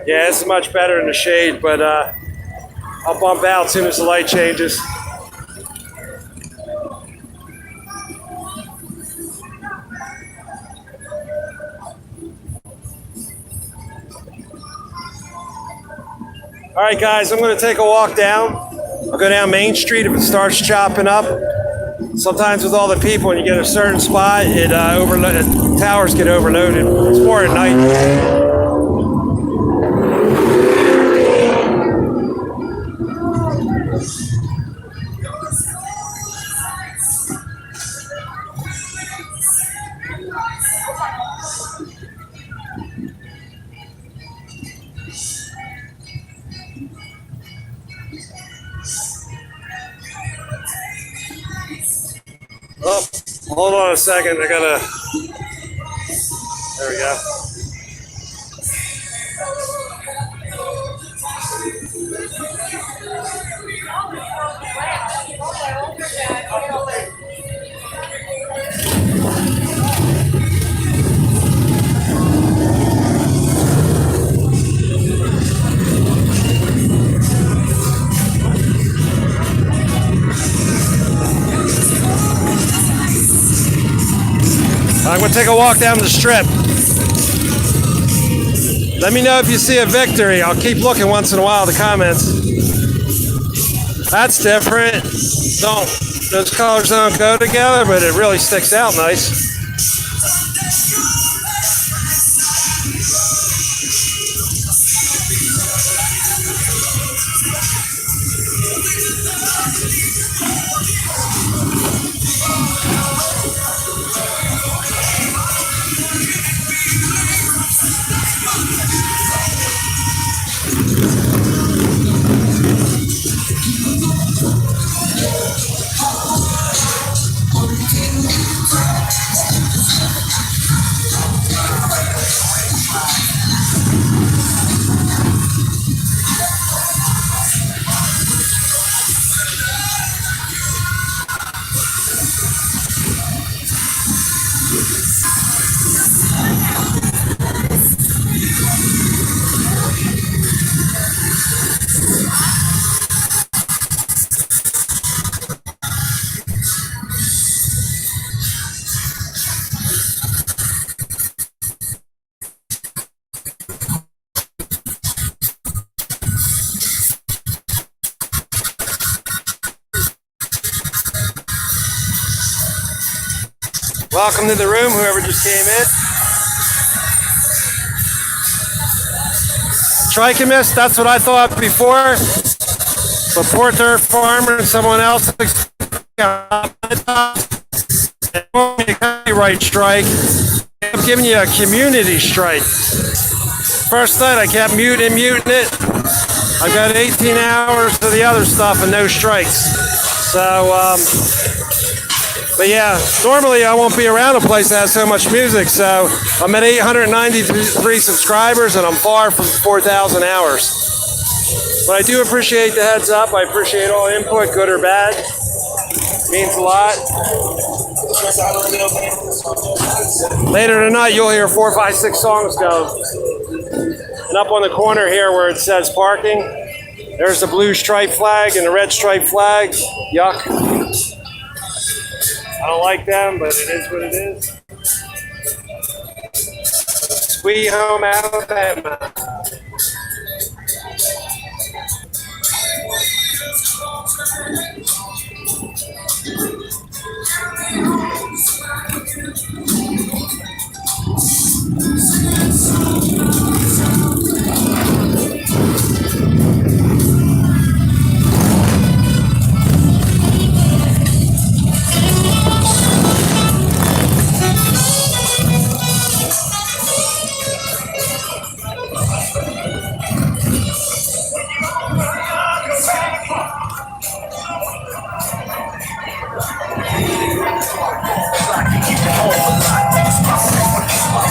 S1: Yeah, it's much better in the shade, but I'll bump out as soon as the light changes. All right, guys, I'm going to take a walk down. I'll go down Main Street if it starts chopping up. Sometimes with all the people, when you get a certain spot, towers get overloaded. It's more at night. Oh, hold on a second. There we go. I'm going to take a walk down the strip. Let me know if you see a victory. I'll keep looking once in a while at the comments. That's different. Don't those colors don't go together, but it really sticks out nice. Welcome to the room, whoever just came in. Trichomist, that's what I thought before. But Porter Farmer and someone else copyright strike. I'm giving you a community strike. First night I kept muting it. I got 18 hours of the other stuff and no strikes. So, but yeah, normally I won't be around a place that has so much music, so I'm at 893 subscribers and I'm far from 4,000 hours. But I do appreciate the heads up. I appreciate all input, good or bad. It means a lot. Later tonight, you'll hear 4, 5, 6 songs go. And up on the corner here where it says parking, there's the blue stripe flag and the red stripe flag. Yuck. I don't like them, but it is what it is. Sweet home Alabama.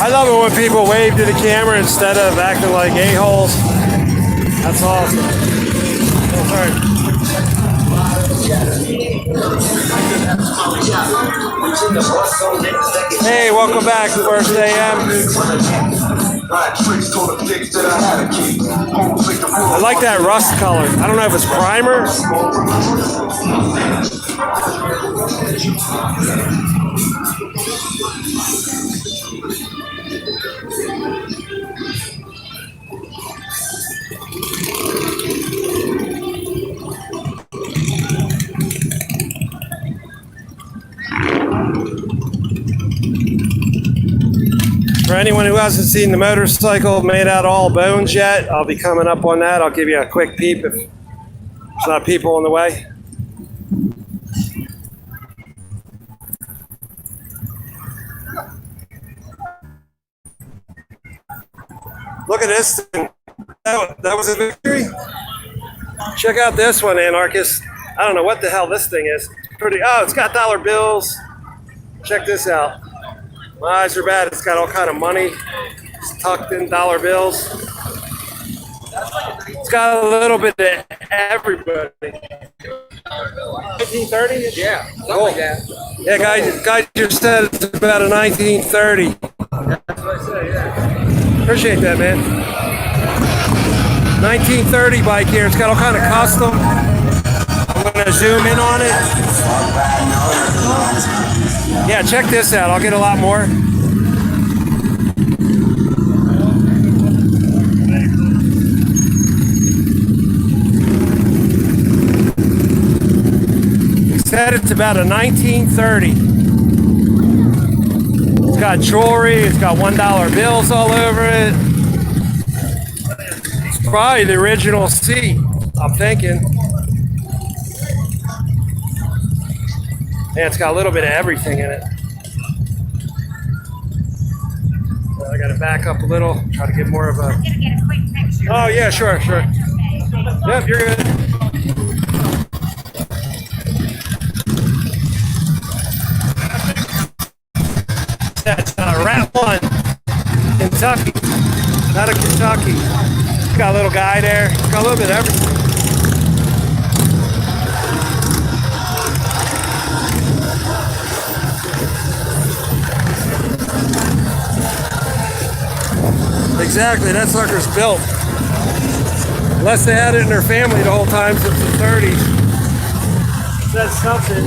S1: I love it when people wave to the camera instead of acting like a-holes. That's awesome. Oh, sorry. Hey, welcome back to First AM. I like that rust color. I don't know if it's primer. For anyone who hasn't seen the motorcycle made out of all bones yet, I'll be coming up on that. I'll give you a quick peep if there's not people in the way. Look at this thing. That was a victory. Check out this one, Anarchist. I don't know what the hell this thing is. It's got dollar bills. Check this out. My eyes are bad. It's got all kind of money. It's tucked in dollar bills. It's got a little bit of everybody. 1930? Yeah, something like that. Yeah, guy just said it's about a 1930. That's what I said, yeah. Appreciate that, man. 1930 bike here. It's got all kind of custom. I'm going to zoom in on it. Yeah, check this out. I'll get a lot more. Said it's about a 1930. It's got jewelry, it's got $1 bills all over it. It's probably the original seat, I'm thinking. Yeah, it's got a little bit of everything in it. I gotta back up a little, try to get more of a...
S4: I'm gonna get a quick picture.
S1: Oh yeah, sure. Yep, you're good. That's Rat 1, Kentucky. Out of Kentucky. Got a little guy there. Got a little bit of everything. Exactly, that sucker's built. Unless they had it in their family the whole time since the 30s. It says something.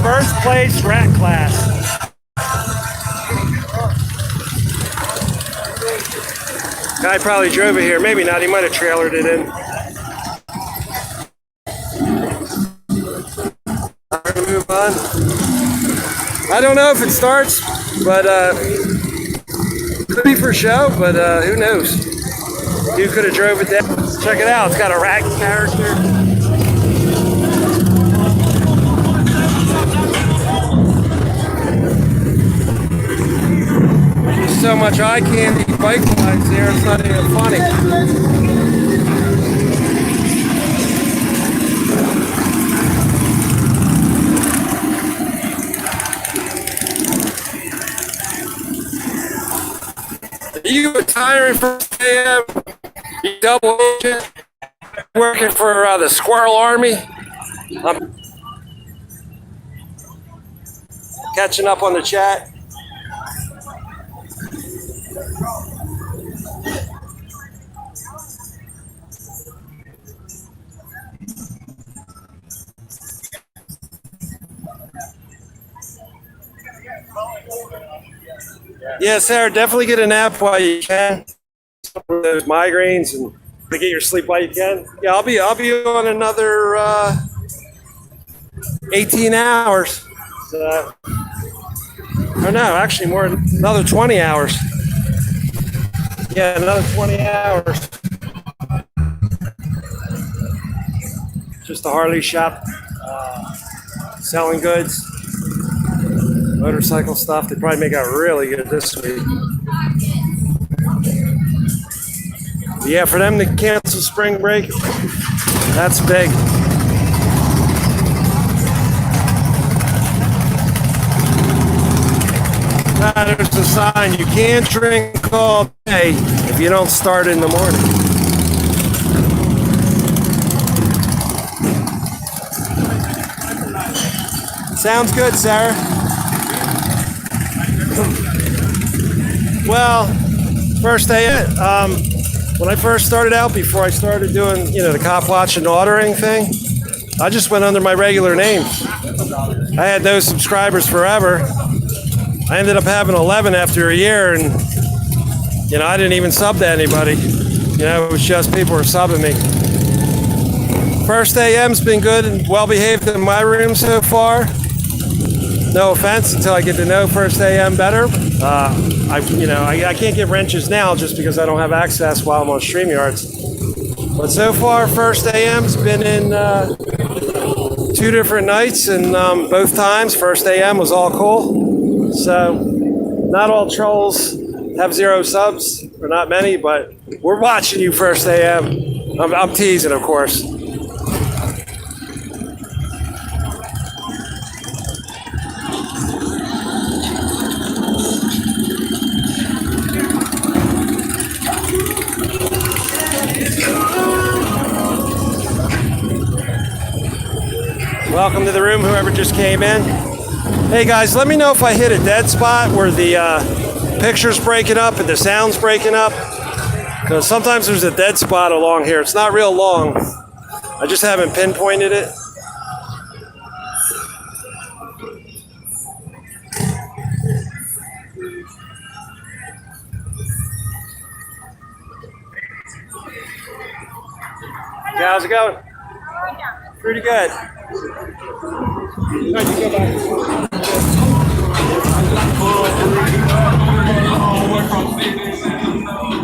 S1: First place rat class. Guy probably drove it here. Maybe not. He might have trailered it in. I'm gonna move on. I don't know if it starts, but could be for show, but who knows? You could have drove it down. Check it out. It's got a rat character. There's so much eye candy bike rides there, it's not even funny. You retiring from AM, you double agent, working for the Squirrel Army. I'm catching up on the chat. Yeah, Sarah, definitely get a nap while you can. Those migraines and to get your sleep while you can. Yeah, I'll be on another 18 hours. So, or no, actually more, another 20 hours. Yeah, another 20 hours. Just a Harley shop, selling goods. Motorcycle stuff. They probably make out really good this week. Yeah, for them to cancel spring break, that's big. There's a sign. You can't drink all day if you don't start in the morning. Sounds good, Sarah. Well, first day, when I first started out, before I started doing, the cop watch and ordering thing, I just went under my regular name. I had those subscribers forever. I ended up having 11 after a year, and, I didn't even sub to anybody. It was just people were subbing me. First AM's been good and well behaved in my room so far. No offense until I get to know First AM better. I can't get wrenches now just because I don't have access while I'm on StreamYards. But so far, First AM's been in 2 different nights, and both times First AM was all cool. So not all trolls have 0 subs, or not many, but we're watching you, First AM. I'm teasing, of course. Welcome to the room, whoever just came in. Hey guys, let me know if I hit a dead spot where the picture's breaking up and the sound's breaking up. Because sometimes there's a dead spot along here. It's not real long. I just haven't pinpointed it. Yeah, how's it going? Pretty good. No, you go back.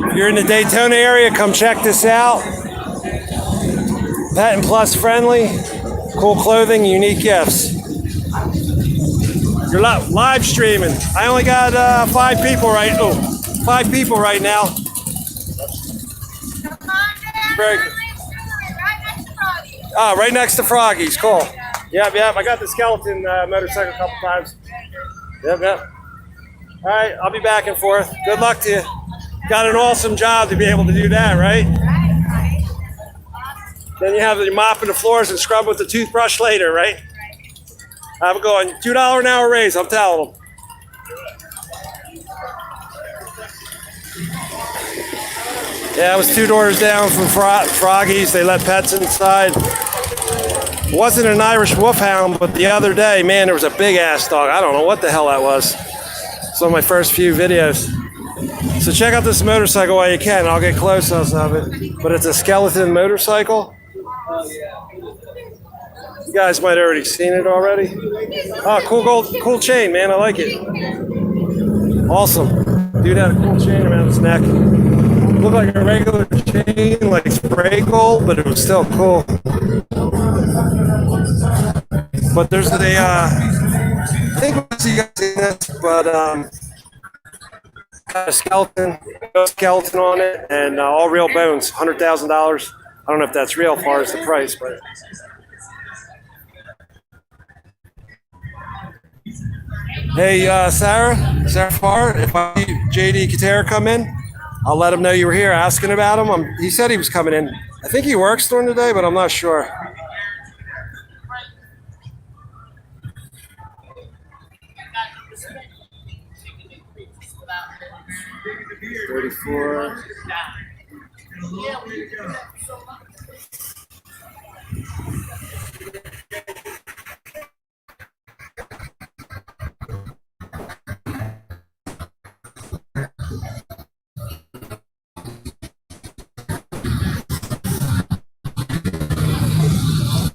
S1: If you're in the Daytona area, come check this out. Pet and Plus friendly, cool clothing, unique gifts. You're live streaming. I only got 5 people right. Oh, 5 people right now. Very good. Ah, right next to Froggy's. Cool. Yep. I got the skeleton motorcycle a couple times. Yep. All right, I'll be back and forth. Good luck to you. Got an awesome job to be able to do that, right? Then you have you mopping the floors and scrub with the toothbrush later, right? Have a go on. $2 an hour raise, I'm telling them. Yeah, it was 2 doors down from Froggy's. They let pets inside. It wasn't an Irish Wolfhound, but the other day, man, there was a big ass dog. I don't know what the hell that was. It's one of my first few videos. So check out this motorcycle while you can. I'll get close-ups of it. But it's a skeleton motorcycle. You guys might have already seen it already. Oh, cool chain, man. I like it. Awesome. Dude had a cool chain around his neck. Looked like a regular chain, like spray gold, but it was still cool. But there's I think you guys seen this, but got a skeleton on it, and all real bones, $100,000. I don't know if that's real as far as the price, but. Hey, Sarah Farr, if I see JD Katera come in, I'll let him know you were here asking about him. He said he was coming in. I think he works during the day, but I'm not sure. $34.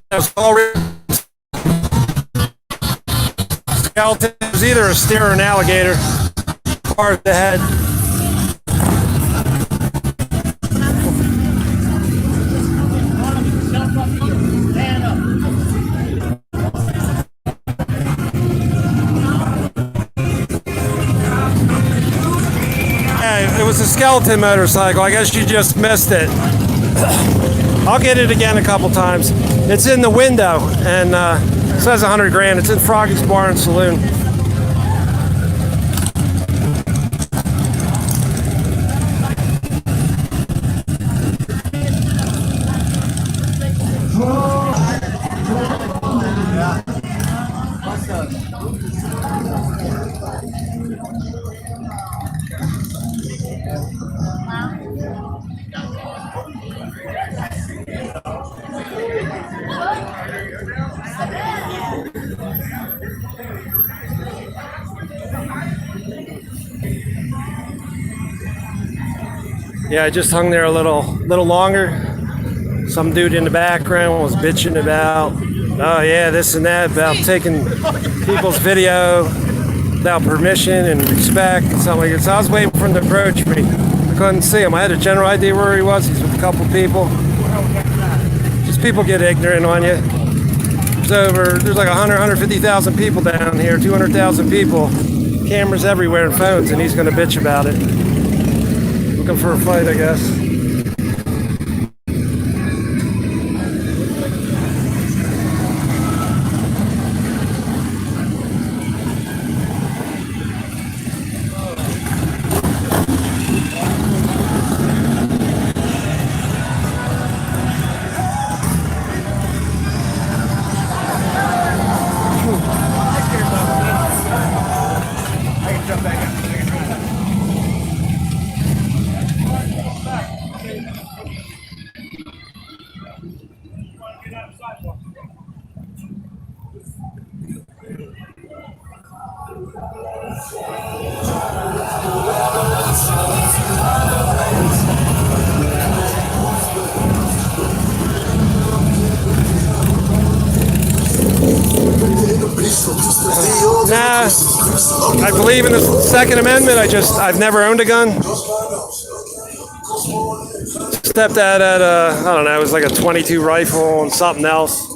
S1: That's already skeleton. It was either a steer or an alligator. Far as the head. Yeah, it was a skeleton motorcycle. I guess you just missed it. I'll get it again a couple times. It's in the window, and it says 100 grand. It's in Froggy's Bar and Saloon. Yeah, I just hung there a little longer. Some dude in the background was bitching about, oh yeah, this and that, about taking people's video without permission and respect and something like that. So I was waiting for him to approach me. I couldn't see him. I had a general idea where he was. He's with a couple people. Just people get ignorant on you. There's like 150,000 people down here, 200,000 people. Cameras everywhere and phones, and he's going to bitch about it. Looking for a fight, I guess. I believe in the Second Amendment. I've never owned a gun. Stepdad had I don't know, it was like a 22 rifle and something else.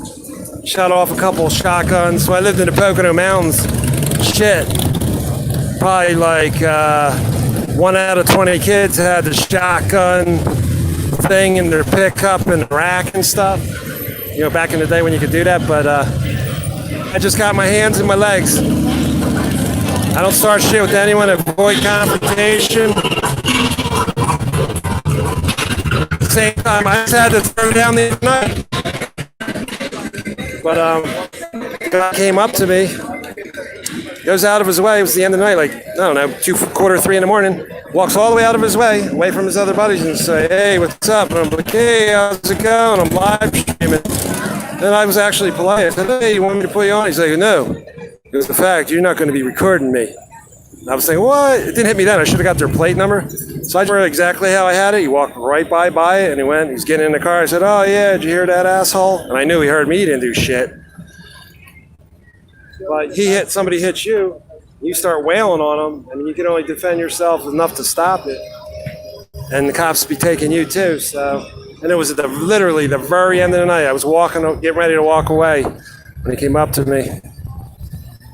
S1: Shot off a couple shotguns. So I lived in the Pocono Mountains. Shit. Probably like 1 out of 20 kids had the shotgun thing in their pickup and rack and stuff. You know, back in the day when you could do that. But I just got my hands and my legs. I don't start shit with anyone. Avoid confrontation. At the same time, I just had to throw down the night. But God came up to me, goes out of his way. It was the end of the night, like, I don't know, 2:45, 3 in the morning. Walks all the way out of his way, away from his other buddies, and say, "Hey, what's up?" And I'm like, "Hey, how's it going?" I'm live streaming. And I was actually polite. I said, "Hey, you want me to put you on?" He's like, "No." It was the fact, "You're not going to be recording me." And I was saying, "What?" It didn't hit me then. I should have got their plate number. So I remember exactly how I had it. He walked right by it, and he's getting in the car. I said, "Oh, yeah, did you hear that asshole?" And I knew he heard me. He didn't do shit. But somebody hits you, you start wailing on them, and you can only defend yourself enough to stop it. And the cops be taking you too. So, and it was at literally the very end of the night. I was getting ready to walk away, when he came up to me.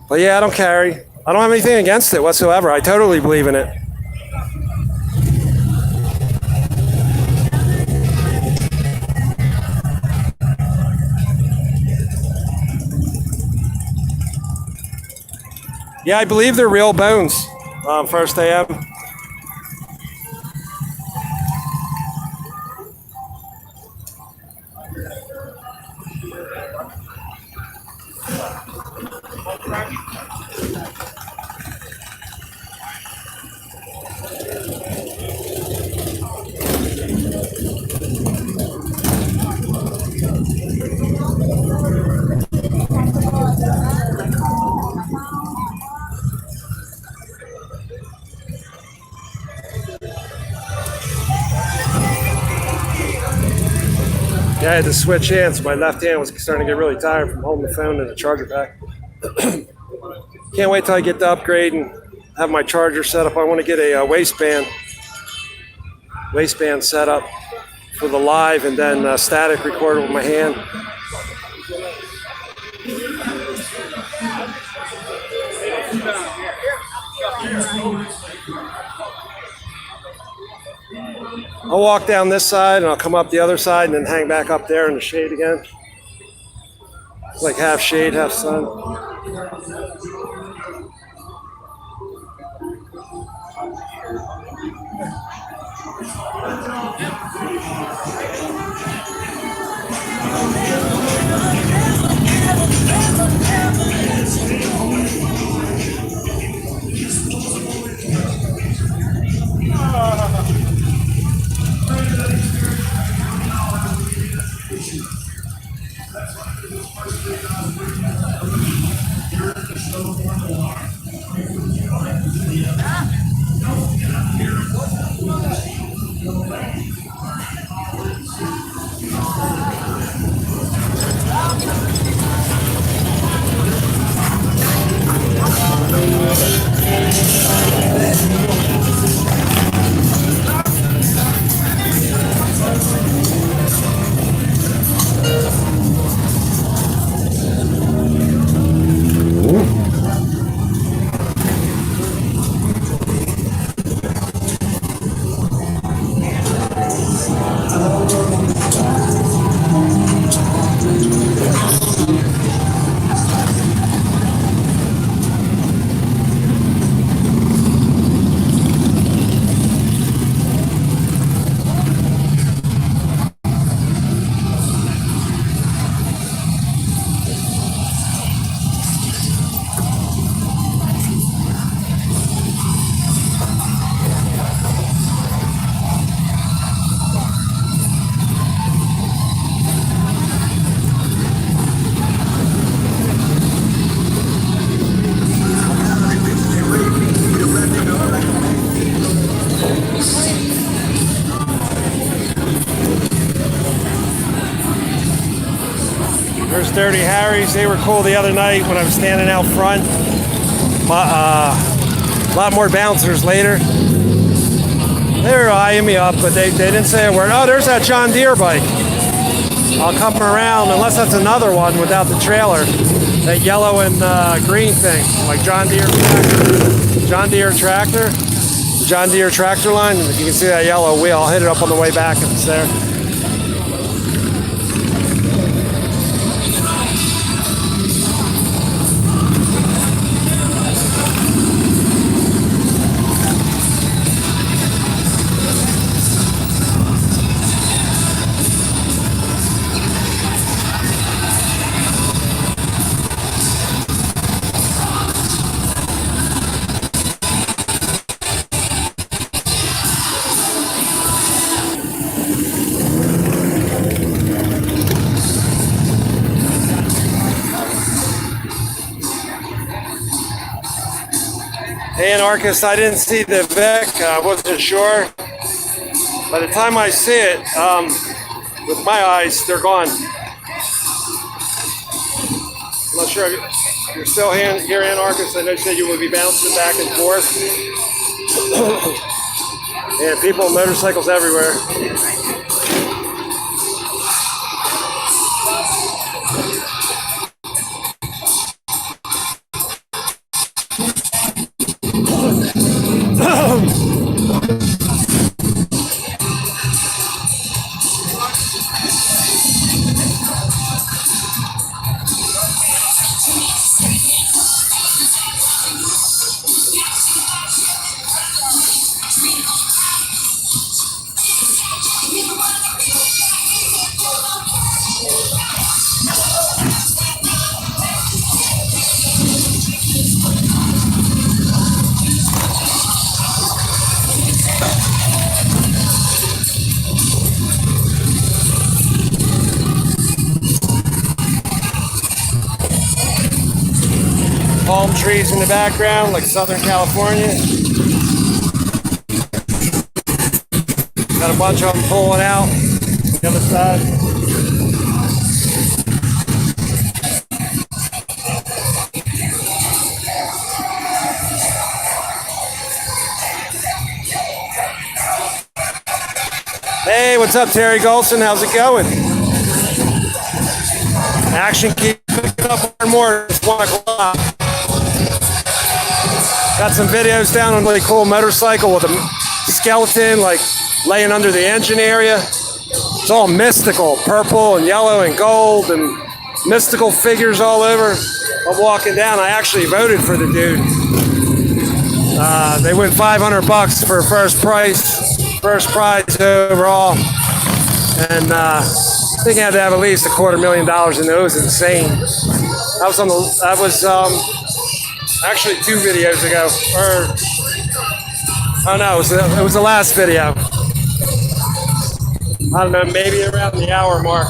S1: But yeah, I don't carry. I don't have anything against it whatsoever. I totally believe in it. Yeah, I believe they're real bones. First AM. Yeah, I had to switch hands. My left hand was starting to get really tired from holding the phone and the charger back. Can't wait till I get the upgrade and have my charger set up. I want to get a waistband set up for the live, and then static recorder with my hand. I'll walk down this side and I'll come up the other side and then hang back up there in the shade again. It's like half shade, half sun. There's Dirty Harry's. They were cool the other night when I was standing out front. A lot more bouncers later. They were eyeing me up, but they didn't say a word. Oh, there's that John Deere bike. I'll come around, unless that's another one without the trailer. That yellow and green thing, like John Deere tractor. John Deere tractor. John Deere tractor line. If you can see that yellow wheel, I'll hit it up on the way back if it's there. Anarchist, I didn't see the Vic. I wasn't sure. By the time I see it, with my eyes, they're gone. I'm not sure if you're still here, Anarchist. I know you said you would be bouncing back and forth. And people and motorcycles everywhere. Palm trees in the background, like Southern California. Got a bunch of them pulling out on the other side. Hey, what's up, Terry Golson? How's it going? Action keeps picking up more and more. It's 1 o'clock. Got some videos down on a really cool motorcycle with a skeleton like laying under the engine area. It's all mystical, purple and yellow and gold and mystical figures all over. I'm walking down. I actually voted for the dude. They win $500 for first prize overall, and I think I had to have at least $250,000 in it. It was insane. That was actually 2 videos ago, or oh no, it was the last video. I don't know, maybe around the hour mark.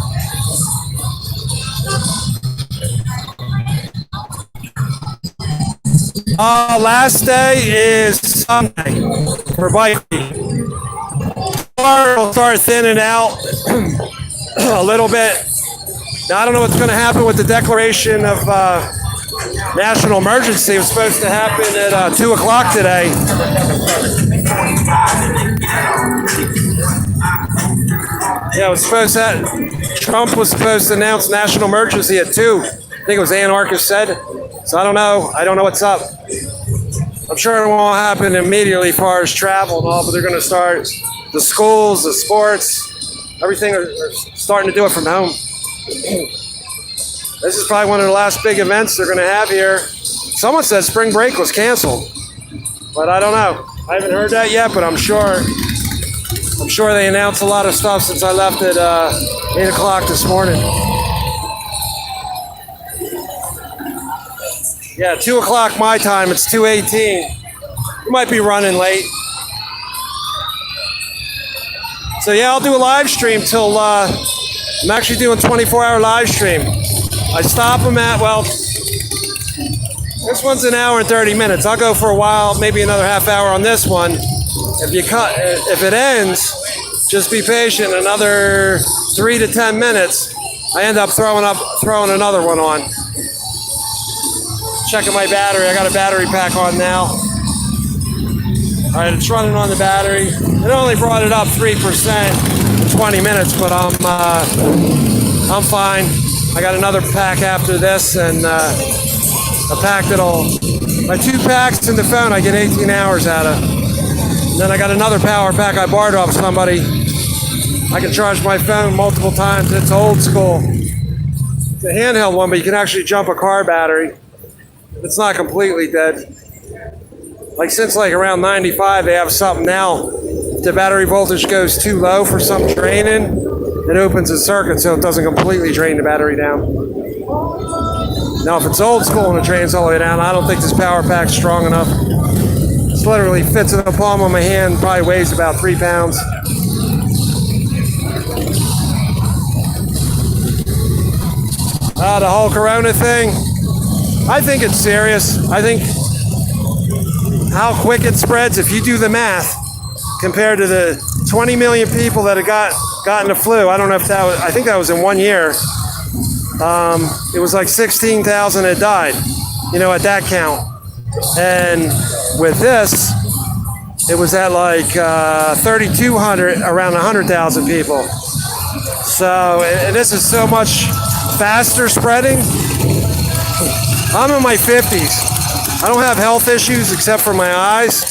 S1: Last day is Sunday for biking. Tomorrow will start thinning out a little bit. Now, I don't know what's going to happen with the declaration of national emergency. It was supposed to happen at 2 o'clock today. Yeah, it was supposed to. Trump was supposed to announce national emergency at 2. I think it was Anarchist said. So I don't know. I don't know what's up. I'm sure it won't happen immediately as far as travel and all, but they're going to start the schools, the sports, everything are starting to do it from home. This is probably one of the last big events they're going to have here. Someone said spring break was canceled, but I don't know. I haven't heard that yet, but I'm sure they announced a lot of stuff since I left at 8 o'clock this morning. Yeah, 2 o'clock my time. It's 2:18. You might be running late. So yeah, I'll do a live stream till, I'm actually doing 24-hour live stream. I stop them at, well, this one's an hour and 30 minutes. I'll go for a while, maybe another half hour on this one. If it ends, just be patient. Another 3 to 10 minutes, I end up throwing another one on. Checking my battery. I got a battery pack on now. All right, it's running on the battery. It only brought it up 3% in 20 minutes, but I'm fine. I got another pack after this, and a pack my 2 packs in the phone I get 18 hours out of. And then I got another power pack I borrowed off somebody. I can charge my phone multiple times. It's old school. It's a handheld one, but you can actually jump a car battery. It's not completely dead. Like since like around 95, they have something now. If the battery voltage goes too low for some draining, it opens a circuit so it doesn't completely drain the battery down. Now, if it's old school and it drains all the way down, I don't think this power pack's strong enough. This literally fits in the palm of my hand, probably weighs about 3 pounds. The whole Corona thing, I think it's serious. I think how quick it spreads, if you do the math, compared to the 20 million people that have gotten the flu. I don't know if that was, I think that was in 1 year. It was like 16,000 had died, at that count. And with this, it was at like 3,200, around 100,000 people. So, and this is so much faster spreading. I'm in my 50s. I don't have health issues except for my eyes.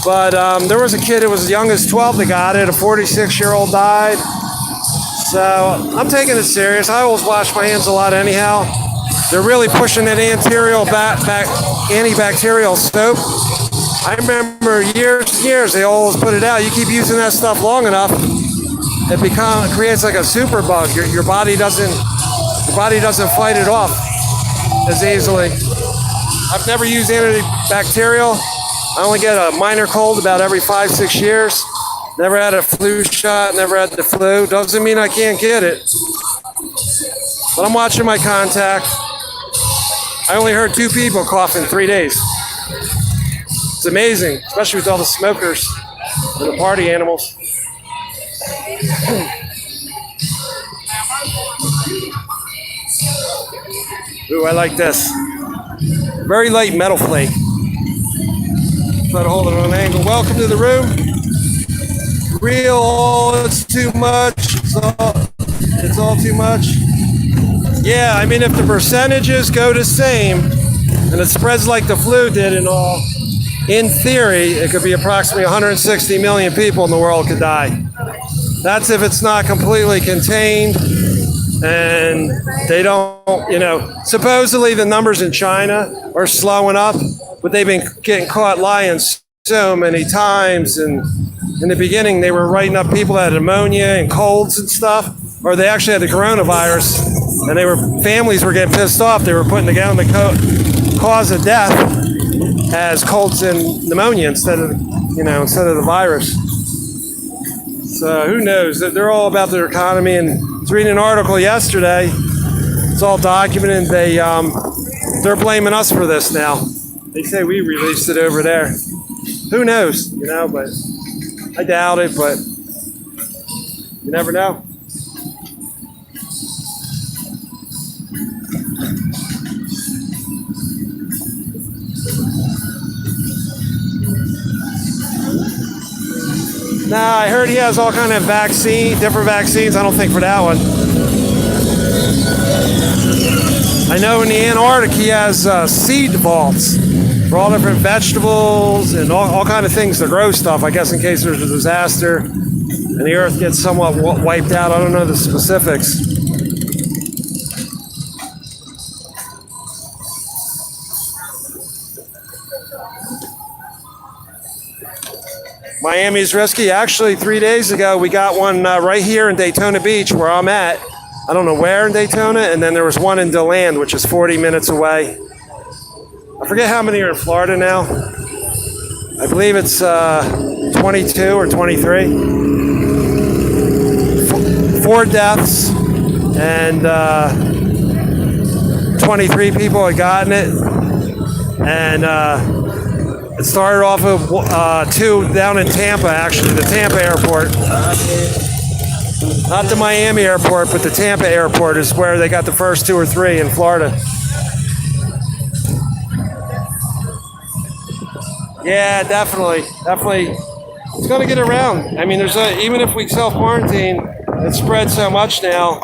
S1: But there was a kid who was as young as 12 that got it. A 46-year-old died. So I'm taking it serious. I always wash my hands a lot anyhow. They're really pushing that antibacterial soap. I remember years and years they always put it out. You keep using that stuff long enough, it creates like a super bug. Your body doesn't fight it off as easily. I've never used antibacterial. I only get a minor cold about every 5-6 years. Never had a flu shot, never had the flu. Doesn't mean I can't get it. But I'm watching my contact. I only heard 2 people cough in 3 days. It's amazing, especially with all the smokers and the party animals. Ooh, I like this. Very light metal flake. Try to hold it on an angle. Welcome to the room. Real, it's too much. It's all too much. Yeah, I mean, if the percentages go the same and it spreads like the flu did and all, in theory, it could be approximately 160 million people in the world could die. That's if it's not completely contained and they don't, supposedly the numbers in China are slowing up, but they've been getting caught lying so many times. And in the beginning, they were writing up people that had pneumonia and colds and stuff, or they actually had the coronavirus, and families were getting pissed off. They were putting down the cause of death as colds and pneumonia instead of the virus. So who knows? They're all about their economy. And I was reading an article yesterday. It's all documented. They're blaming us for this now. They say we released it over there. Who knows? But I doubt it. But you never know. Nah, I heard he has all kind of different vaccines. I don't think for that one. I know in the Antarctic he has seed vaults for all different vegetables and all kind of things to grow stuff. I guess in case there's a disaster and the earth gets somewhat wiped out. I don't know the specifics. Miami's risky. Actually, 3 days ago, we got one right here in Daytona Beach where I'm at. I don't know where in Daytona. And then there was one in DeLand, which is 40 minutes away. I forget how many are in Florida now. I believe it's 22 or 23. 4 deaths and 23 people had gotten it. And it started off of 2 down in Tampa, actually, the Tampa airport. Not the Miami airport, but the Tampa airport is where they got the first 2 or 3 in Florida. Yeah, definitely. It's going to get around. I mean, even if we self-quarantine, it spread so much now.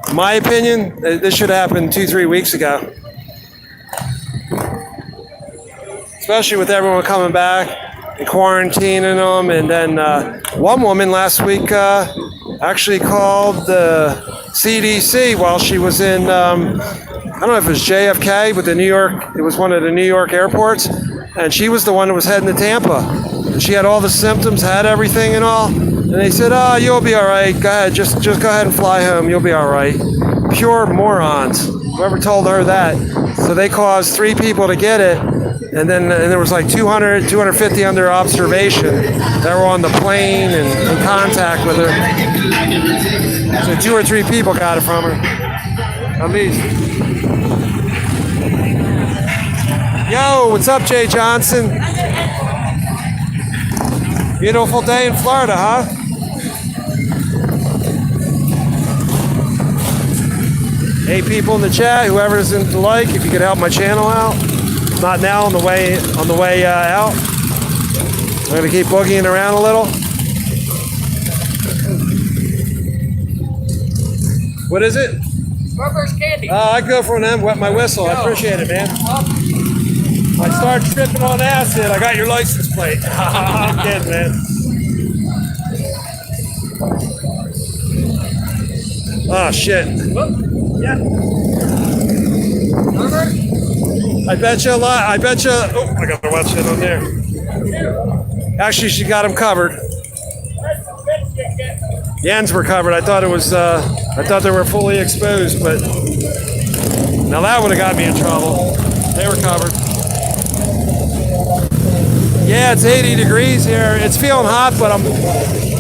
S1: In my opinion, this should happen 2-3 weeks ago. Especially with everyone coming back and quarantining them. And then one woman last week actually called the CDC while she was in, I don't know if it was JFK, but it was one of the New York airports. And she was the one that was heading to Tampa. And she had all the symptoms, had everything and all. And they said, oh, you'll be all right. Go ahead, just go ahead and fly home. You'll be all right. Pure morons. Whoever told her that. So they caused 3 people to get it. And then there was like 200, 250 under observation that were on the plane and in contact with her. So 2 or 3 people got it from her. At least. Yo, what's up, Jay Johnson? Beautiful day in Florida, huh? Hey, people in the chat, whoever doesn't like, if you could help my channel out. Not now, on the way out. I'm gonna keep boogieing around a little. What is it?
S5: Rubber's candy.
S1: I go for them. Wet my whistle. I appreciate it, man. If I start tripping on acid, I got your license plate. I'm kidding, man. Oh shit.
S5: Yeah. Rubber?
S1: I bet you a lot. I bet you. Oh, I got the wet shit on there. Actually, she got them covered. The ends were covered. I thought it was. I thought they were fully exposed, but now that would have got me in trouble. They were covered. Yeah, it's 80 degrees here. It's feeling hot, but I'm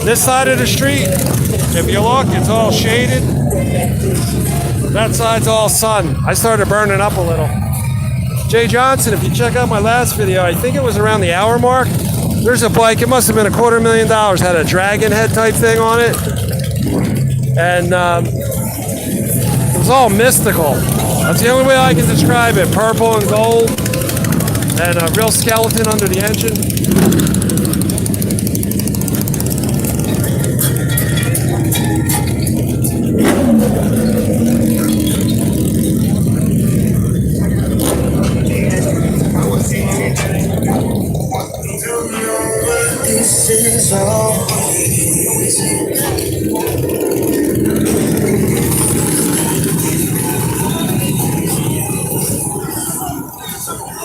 S1: this side of the street. If you look, it's all shaded. That side's all sun. I started burning up a little. Jay Johnson, if you check out my last video, I think it was around the hour mark. There's a bike, it must have been $250,000, had a dragon head type thing on it. And it was all mystical. That's the only way I can describe it. Purple and gold. And a real skeleton under the engine.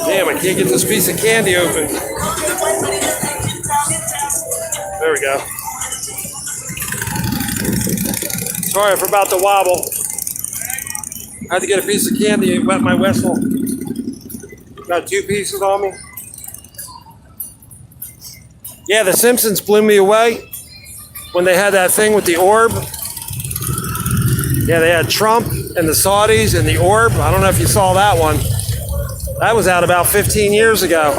S1: Damn, I can't get this piece of candy open. There we go. Sorry for about the wobble. I had to get a piece of candy and wet my whistle. Got 2 pieces on me. Yeah, The Simpsons blew me away when they had that thing with the orb. Yeah, they had Trump and the Saudis and the orb. I don't know if you saw that one. That was out about 15 years ago.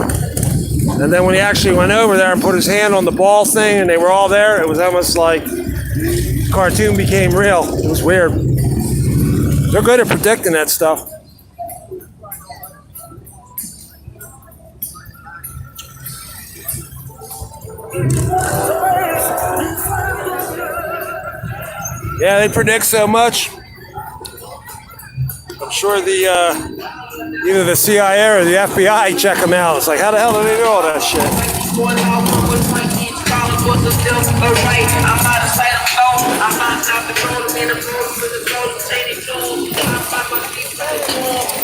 S1: And then when he actually went over there and put his hand on the ball thing and they were all there, it was almost like the cartoon became real. It was weird. They're good at predicting that stuff. Yeah, they predict so much. I'm sure either the CIA or the FBI check them out. It's like, how the hell do they know all that shit?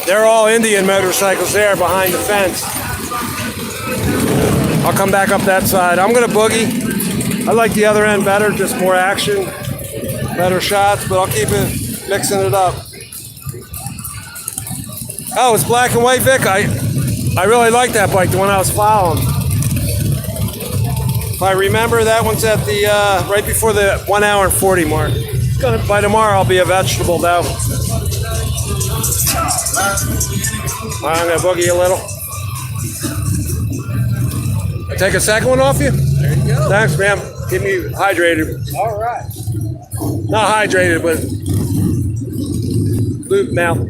S1: They're all Indian motorcycles there behind the fence. I'll come back up that side. I'm gonna boogie. I like the other end better, just more action, better shots, but I'll keep it, mixing it up. Oh, it's black and white, Vic. I really like that bike, the one I was following. If I remember, that one's at the right before the 1 hour and 40 mark. By tomorrow, I'll be a vegetable though. I'm gonna boogie a little. Take a second one off you?
S5: There you go.
S1: Thanks, man. Keep me hydrated.
S5: All right.
S1: Not hydrated, but loop now.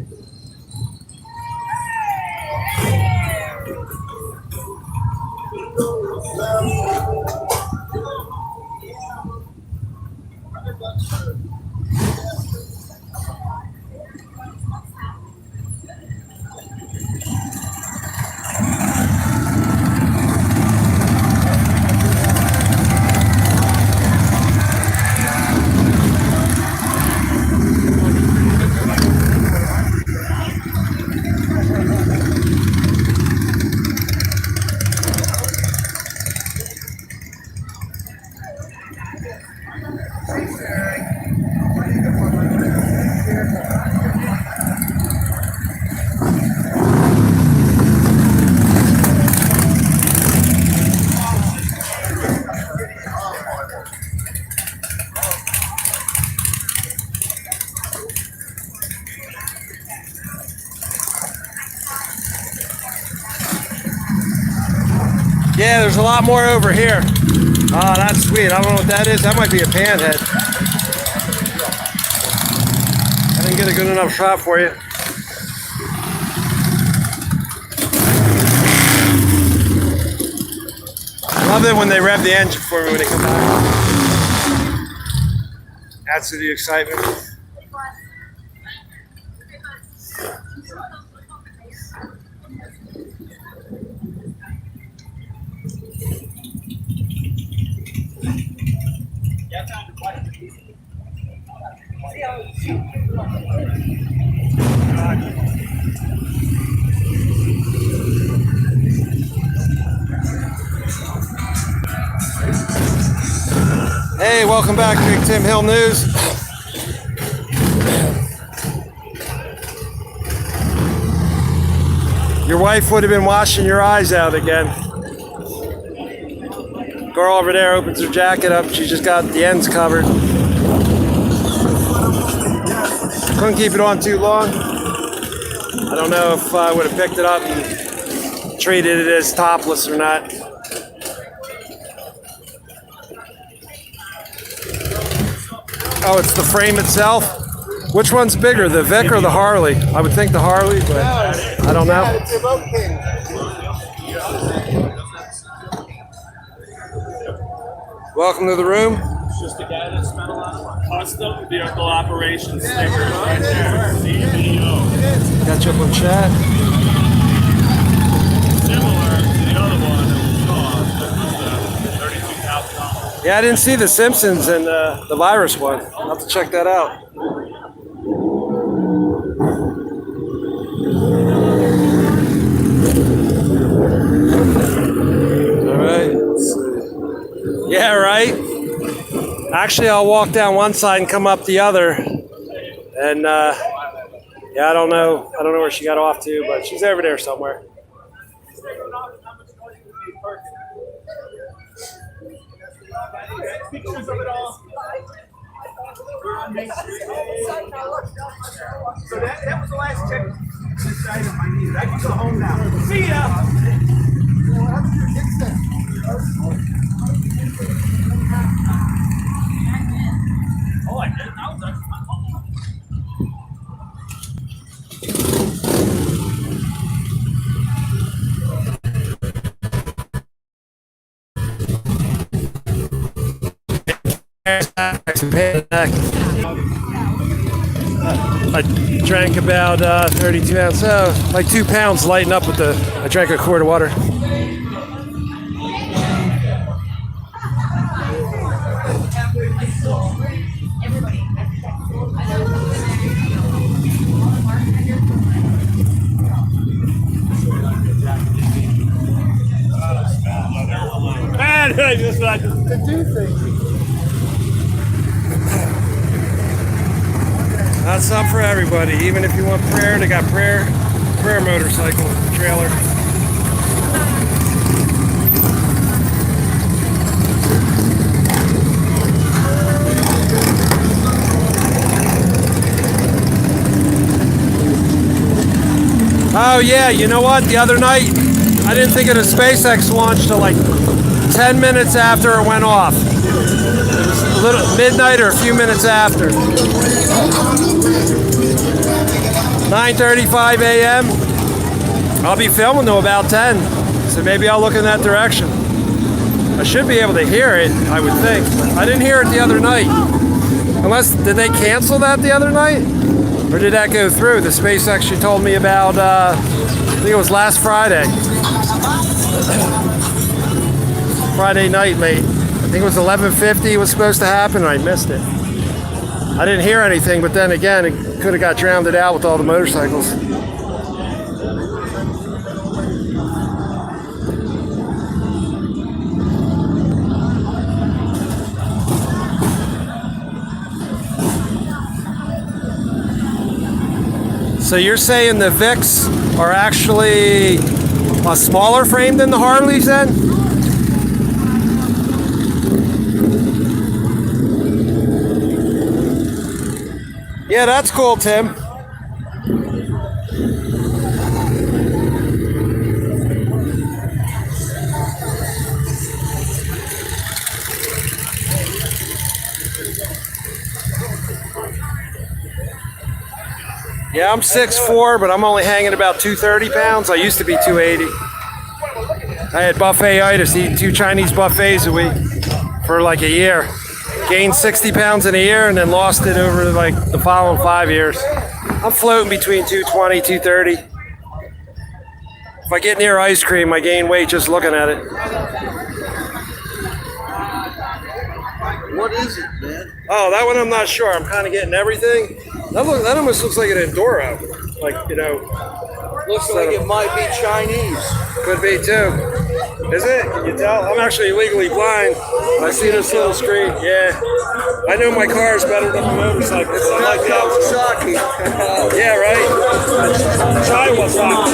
S1: Yeah, there's a lot more over here. Oh, that's sweet. I don't know what that is. That might be a panhead. I didn't get a good enough shot for you. I love it when they rev the engine for me when they come back. Adds to the excitement. Hey, welcome back to Big Tim Hill News. Your wife would have been washing your eyes out again. Girl over there opens her jacket up. She just got the ends covered. Couldn't keep it on too long. I don't know if I would have picked it up and treated it as topless or not. Oh, it's the frame itself? Which one's bigger, the Vic or the Harley? I would think the Harley, but I don't know. Welcome to the room.
S7: Just a guy that spent a lot of money. Custom vehicle operations stickers right there. CEO.
S1: Got you up on chat.
S7: Similar to the other one that was $32,000.
S1: Yeah, I didn't see the Simpsons and the virus one. I'll have to check that out. All right. Let's see. Yeah, right. Actually, I'll walk down one side and come up the other. And yeah, I don't know where she got off to, but she's over there somewhere.
S7: Pictures of it all. So that was the last check. This item I needed. I can go home now. See ya. Oh, I did. That was actually my fault.
S1: I drank about 32 ounces, like 2 pounds lighting up with I drank a quart of water.
S7: Man, I just like to do things.
S1: That's up for everybody. Even if you want prayer, they got prayer motorcycle trailer. Oh yeah, you know what? The other night, I didn't think of the SpaceX launch till like 10 minutes after it went off. It was a little midnight or a few minutes after. 9:35 a.m. I'll be filming till about 10, so maybe I'll look in that direction. I should be able to hear it, I would think. I didn't hear it the other night. Unless, did they cancel that the other night? Or did that go through? The SpaceX you told me about, I think it was last Friday. Friday night late. I think it was 11:50 was supposed to happen, and I missed it. I didn't hear anything, but then again, it could have got drowned out with all the motorcycles. So you're saying the Vics are actually a smaller frame than the Harleys then? Yeah, that's cool, Tim. Yeah, I'm 6'4", but I'm only hanging about 230 pounds. I used to be 280. I had buffet-itis, eating 2 Chinese buffets a week for like a year. Gained 60 pounds in a year and then lost it over like the following 5 years. I'm floating between 220, 230. If I get near ice cream, I gain weight just looking at it.
S2: What is it, man?
S1: Oh, that one I'm not sure. I'm kind of getting everything. That almost looks like an Enduro. Like, you know.
S2: Looks like it might be Chinese.
S1: Could be too. Is it? Can you tell? I'm actually legally blind. I see this little screen. Yeah. I know my cars better than my motorcycles. I like
S2: Kawasaki.
S1: Yeah, right? Try Wasaki.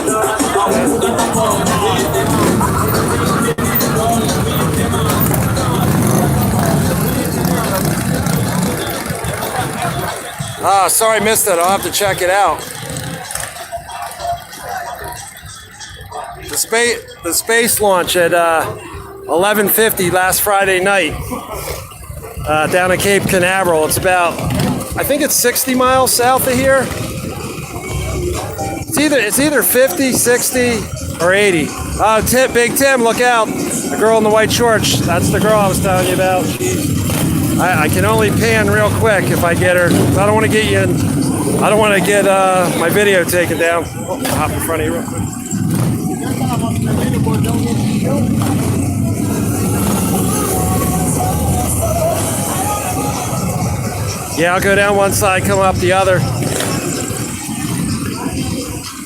S1: Ah, sorry, missed it. I'll have to check it out. The space launch at 11:50 last Friday night down at Cape Canaveral. It's about, I think it's 60 miles south of here. It's either 50, 60, or 80. Oh, Big Tim, look out! The girl in the white shorts. That's the girl I was telling you about. I can only pan real quick if I get her. I don't want to get you in. I don't want to get my video taken down. Oh, hop in front of you real quick. Yeah, I'll go down one side, come up the other.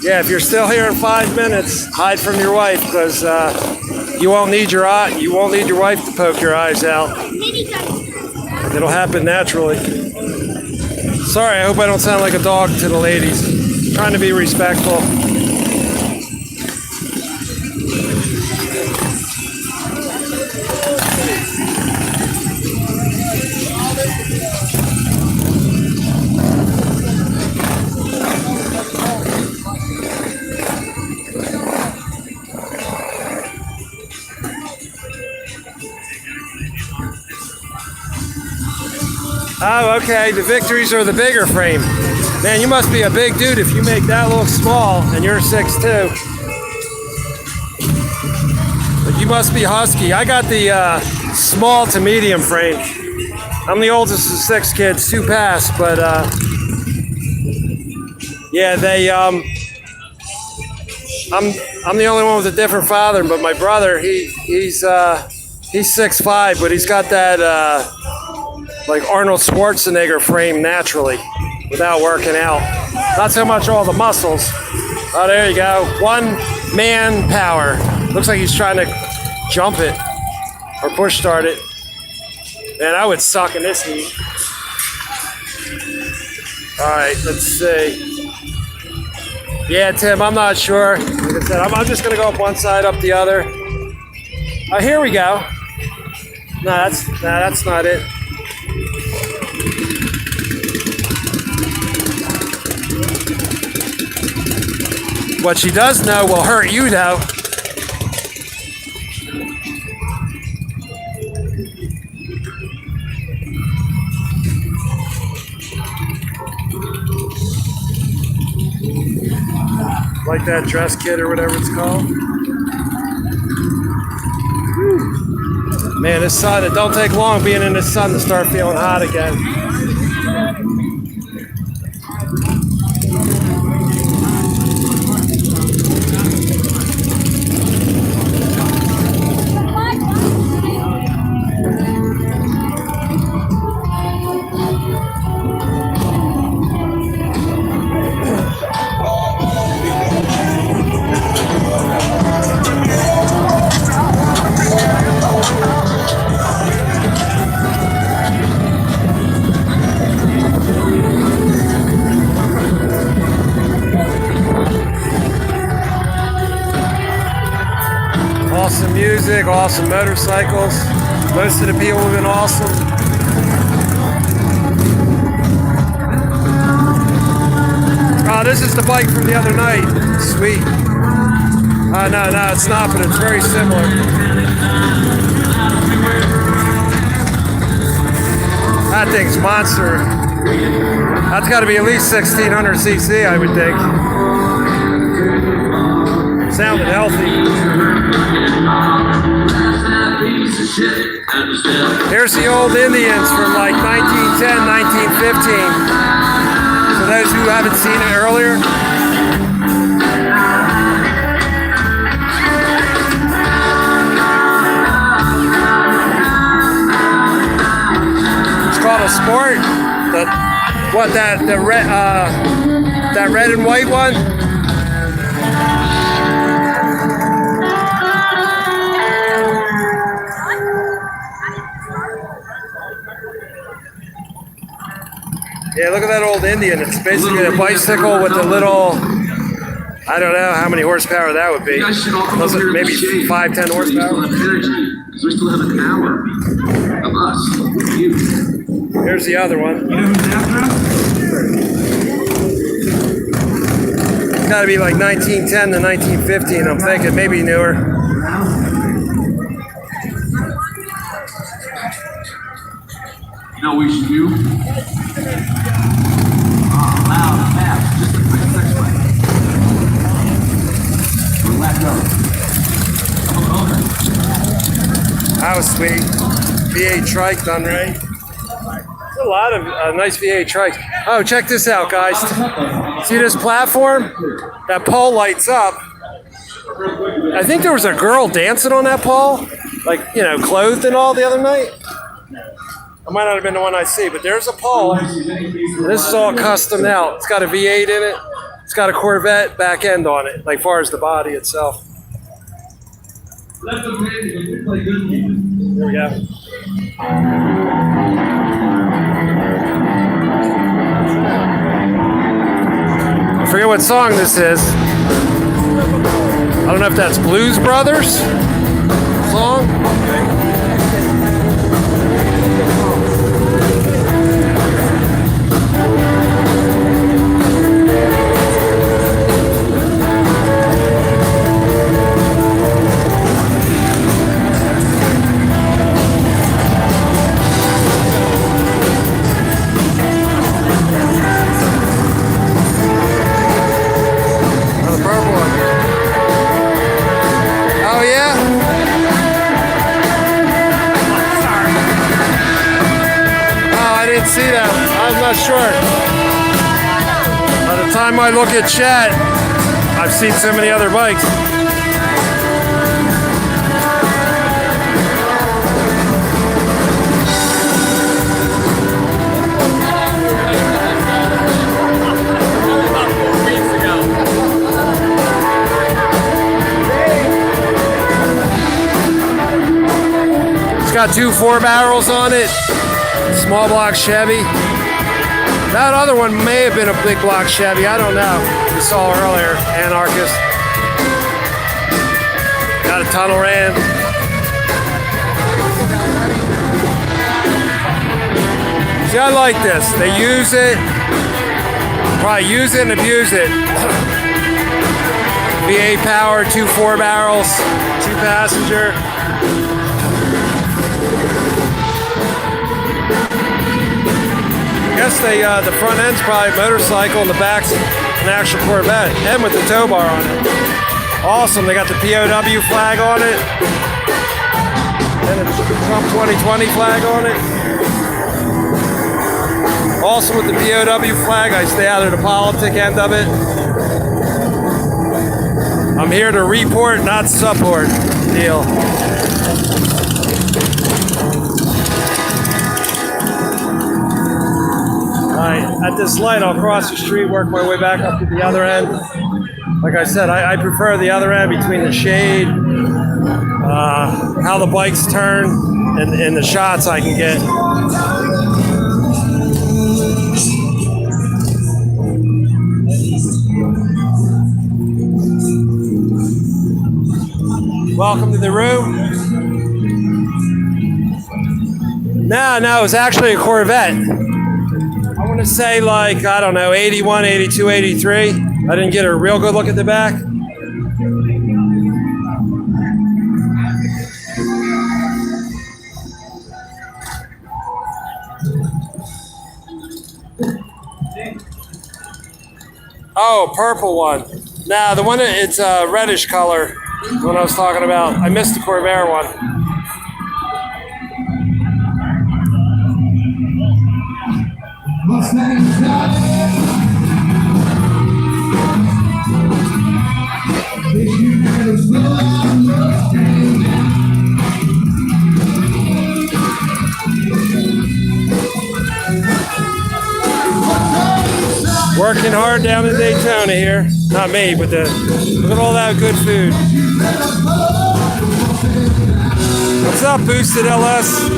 S1: Yeah, if you're still here in 5 minutes, hide from your wife because you won't need your wife to poke your eyes out. It'll happen naturally. Sorry, I hope I don't sound like a dog to the ladies. I'm trying to be respectful. Oh, okay. The Victories are the bigger frame. Man, you must be a big dude if you make that look small and you're 6'2". But you must be husky. I got the small to medium frame. I'm the oldest of 6 kids, 2 passed, but yeah, I'm the only one with a different father. But my brother, he's 6'5", but he's got that like Arnold Schwarzenegger frame naturally without working out. Not so much all the muscles. Oh, there you go. 1 man power. Looks like he's trying to jump it or push start it. Man, I would suck in this heat. All right, let's see. Yeah, Tim, I'm not sure. Like I said, I'm just gonna go up one side, up the other. Oh, here we go. No, that's not it. What she does know will hurt you, though. Like that dress kit or whatever it's called. Whew. Man, this sun, it don't take long being in the sun to start feeling hot again. Awesome music, awesome motorcycles. Most of the people have been awesome. Oh, this is the bike from the other night. Sweet. No, it's not, but it's very similar. That thing's monster. That's got to be at least 1600 cc, I would think. Sounded healthy. Here's the old Indians from like 1910, 1915. For those who haven't seen it earlier. It's called a sport. That red and white one? Yeah, look at that old Indian. It's basically a bicycle with a little, I don't know how many horsepower that would be. Maybe 5-10 horsepower.
S8: We still have an hour of us. You.
S1: Here's the other one. It's got to be like 1910 to 1915, I'm thinking. Maybe newer.
S8: You know what we should do? Loud, fast, just a quick sex fight. We're left up. Come on over.
S1: That was sweet. V8 trike done right. There's a lot of nice V8 trikes. Oh, check this out, guys. See this platform? That pole lights up. I think there was a girl dancing on that pole, like, you know, clothed and all the other night. It might not have been the one I see, but there's a pole. This is all custom out. It's got a V8 in it. It's got a Corvette back end on it, like far as the body itself. There we go. I forget what song this is. I don't know if that's Blues Brothers song. See that? I'm not sure. By the time I look at chat, I've seen so many other bikes. It's got 2 4-barrels on it. Small block Chevy. That other one may have been a big block Chevy. I don't know. We saw earlier. Anarchist. Got a tunnel ram. See, I like this. They use it. Probably use it and abuse it. V8 power, 2 4-barrels, 2 passenger. I guess the front end's probably a motorcycle and the back's an actual Corvette, and with the tow bar on it. Awesome, they got the POW flag on it, and a Trump 2020 flag on it. Also with the POW flag, I stay out of the politic end of it. I'm here to report, not support deal. At this light, I'll cross the street, work my way back up to the other end. Like I said, I prefer the other end between the shade, how the bikes turn, and the shots I can get. Welcome to the room. No, it was actually a Corvette. I want to say like, I don't know, 81, 82, 83. I didn't get a real good look at the back. Oh, purple one. Nah, the one that it's a reddish color. The one I was talking about. I missed the Corvair one. Working hard down in Daytona here. Not me, but look at all that good food. What's up, Boosted LS?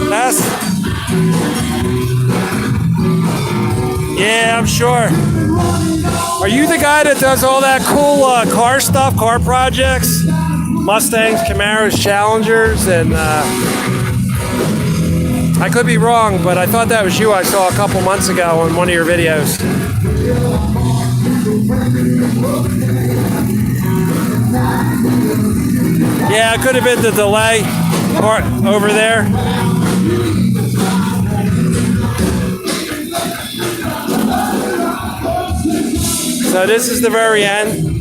S1: Yeah, I'm sure. Are you the guy that does all that cool car stuff, car projects? Mustangs, Camaros, Challengers, and I could be wrong, but I thought that was you I saw a couple months ago on one of your videos. Yeah, it could have been the delay part over there. So this is the very end.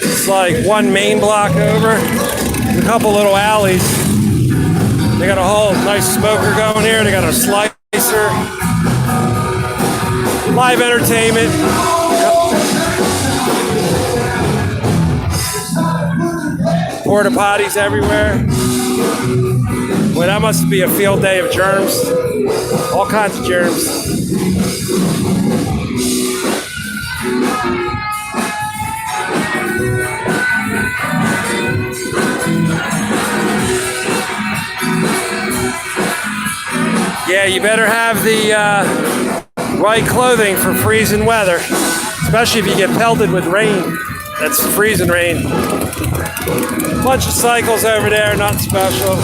S1: It's like one main block over, a couple little alleys. They got a whole nice smoker going here. They got a slicer, live entertainment. Porta potties everywhere. Well, that must be a field day of germs. All kinds of germs. Yeah, you better have the right clothing for freezing weather, especially if you get pelted with rain. That's freezing rain. Bunch of cycles over there, nothing special.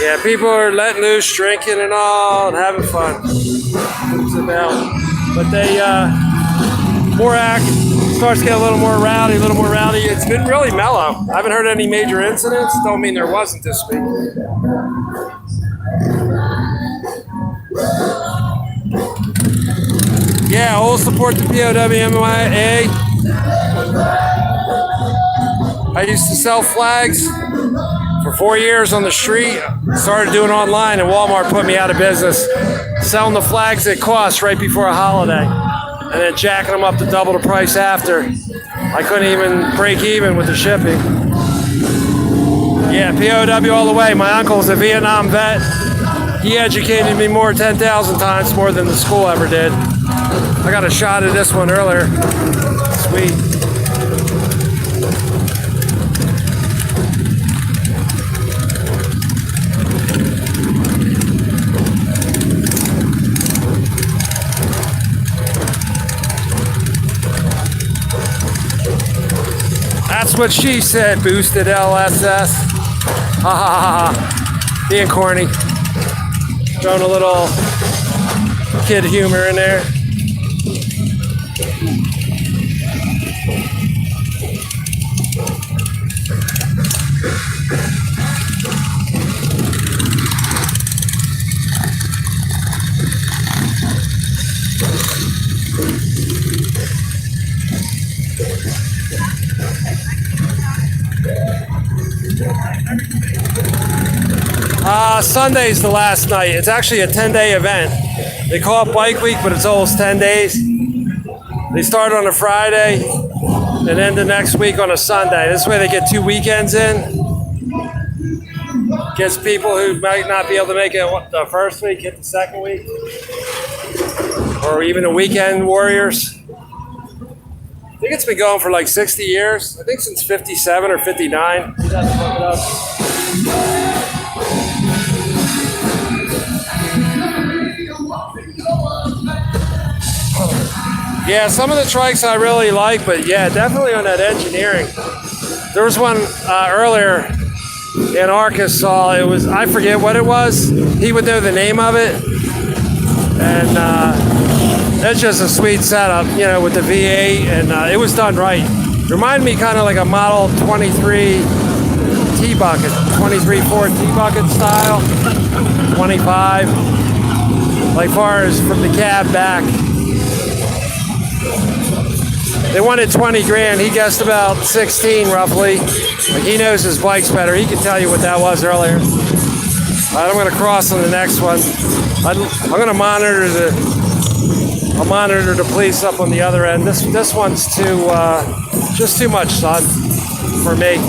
S1: Yeah, people are letting loose, drinking and all, and having fun. It's about, but they starts to get a little more rowdy, It's been really mellow. I haven't heard any major incidents. Don't mean there wasn't this week. Yeah, we'll support the POWMIA. I used to sell flags for 4 years on the street. Started doing online, and Walmart put me out of business. Selling the flags at cost right before a holiday, and then jacking them up to double the price after. I couldn't even break even with the shipping. Yeah, POW all the way. My uncle's a Vietnam vet. He educated me 10,000 times more than the school ever did. I got a shot at this one earlier. Sweet. That's what she said, Boosted LSS. Ha ha ha ha. Being corny. Throwing a little kid humor in there. Sunday's the last night. It's actually a 10-day event. They call it Bike Week, but it's almost 10 days. They start on a Friday and end the next week on a Sunday. This way they get 2 weekends in. Gets people who might not be able to make it the first week, hit the second week. Or even the weekend warriors. I think it's been going for like 60 years. I think since 57 or 59. You'd have to look it up. Yeah, some of the trikes I really like, but yeah, definitely on that engineering. There was one earlier in Arkansas. It was, I forget what it was. He would know the name of it. And that's just a sweet setup, you know, with the V8, and it was done right. Remind me kind of like a Model 23 T-Bucket, 23 Ford T-Bucket style, 25. Like far as from the cab back. They wanted 20 grand. He guessed about 16 roughly. Like he knows his bikes better. He could tell you what that was earlier. All right, I'm going to cross on the next one. I'm going to monitor the police up on the other end. This one's just too much, son, for me.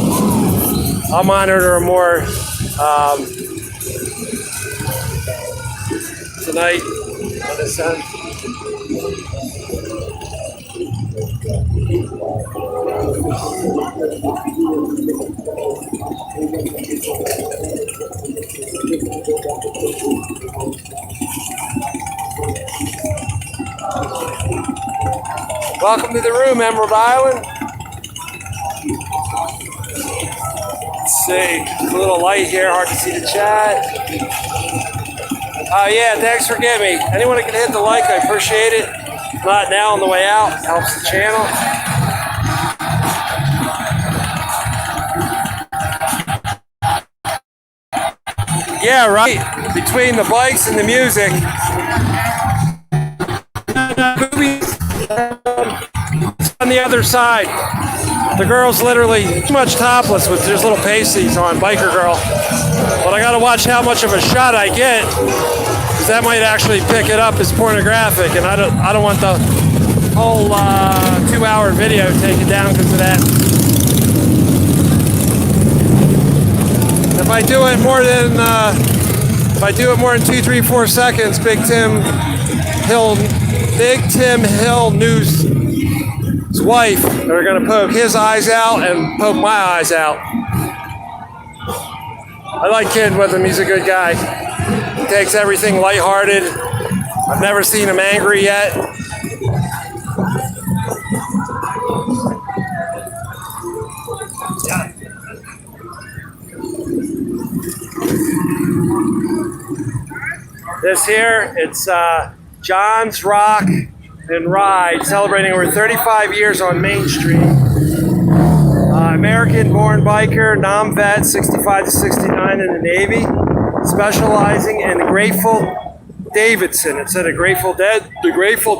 S1: I'll monitor more tonight on this end. Welcome to the room, Emerald Island. Let's see, it's a little light here, hard to see the chat. Oh yeah, thanks for giving me. Anyone who can hit the like, I appreciate it. If not now on the way out, helps the channel. Yeah, right. Between the bikes and the music. On the other side, the girl's literally too much topless with just little pasties on, biker girl. But I gotta watch how much of a shot I get, because that might actually pick it up as pornographic, and I don't want the whole 2-hour video taken down because of that. If I do it more than 2, 3, 4 seconds, Big Tim Hill News. His wife, they're going to poke his eyes out and poke my eyes out. I like kidding with him. He's a good guy. He takes everything lighthearted. I've never seen him angry yet. This here, it's John's Rock and Ride, celebrating over 35 years on Main Street. American-born biker, non-vet, 65 to 69 in the Navy, specializing in the Grateful Davidson. It said the Grateful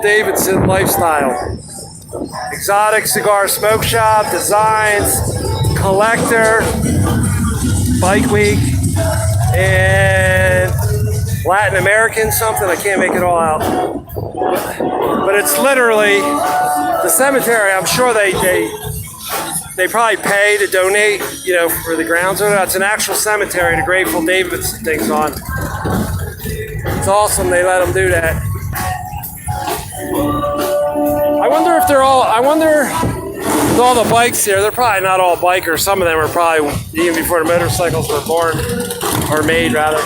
S1: Davidson lifestyle. Exotic cigar smoke shop, designs, collector, bike week, and Latin American something. I can't make it all out. But it's literally the cemetery. I'm sure they probably pay to donate, for the grounds. It's an actual cemetery the Grateful Davidson thing's on. It's awesome they let them do that. I wonder with all the bikes here, they're probably not all bikers. Some of them are probably even before the motorcycles were born, or made rather.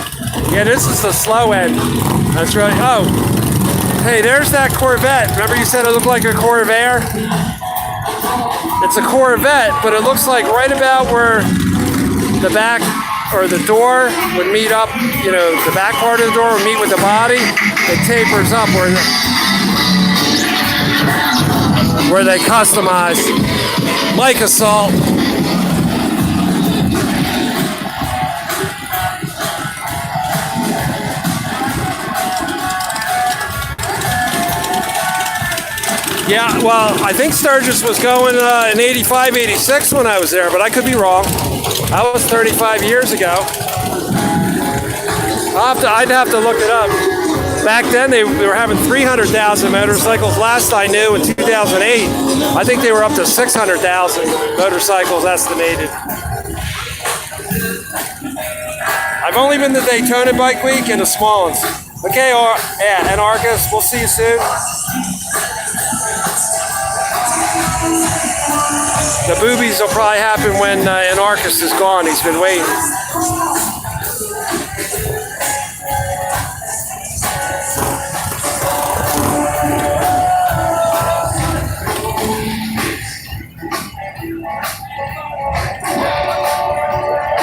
S1: Yeah, this is the slow end. That's really, hey, there's that Corvette. Remember you said it looked like a Corvair? It's a Corvette, but it looks like right about where the back or the door would meet up, the back part of the door would meet with the body. It tapers up where they customize. Mike Assault. Yeah, well, I think Sturgis was going in 85, 86 when I was there, but I could be wrong. That was 35 years ago. I'd have to look it up. Back then, they were having 300,000 motorcycles. Last I knew, in 2008, I think they were up to 600,000 motorcycles estimated. I've only been to Daytona Bike Week and the small ones. Okay, Anarchist, we'll see you soon. The boobies will probably happen when Anarchist is gone. He's been waiting.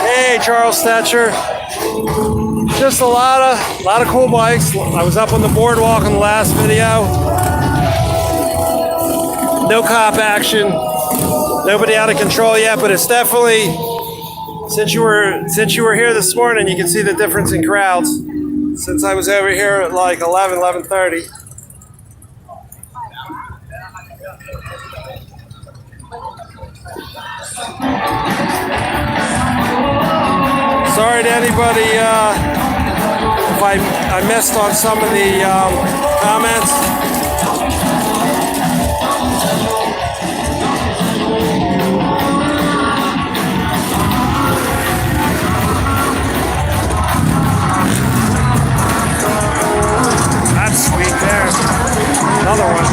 S1: Hey, Charles Stetcher. Just a lot of cool bikes. I was up on the boardwalk in the last video. No cop action. Nobody out of control yet, but it's definitely, since you were here this morning, you can see the difference in crowds. Since I was over here at like 11:30. Sorry to anybody if I missed on some of the comments. That's sweet there. Another one.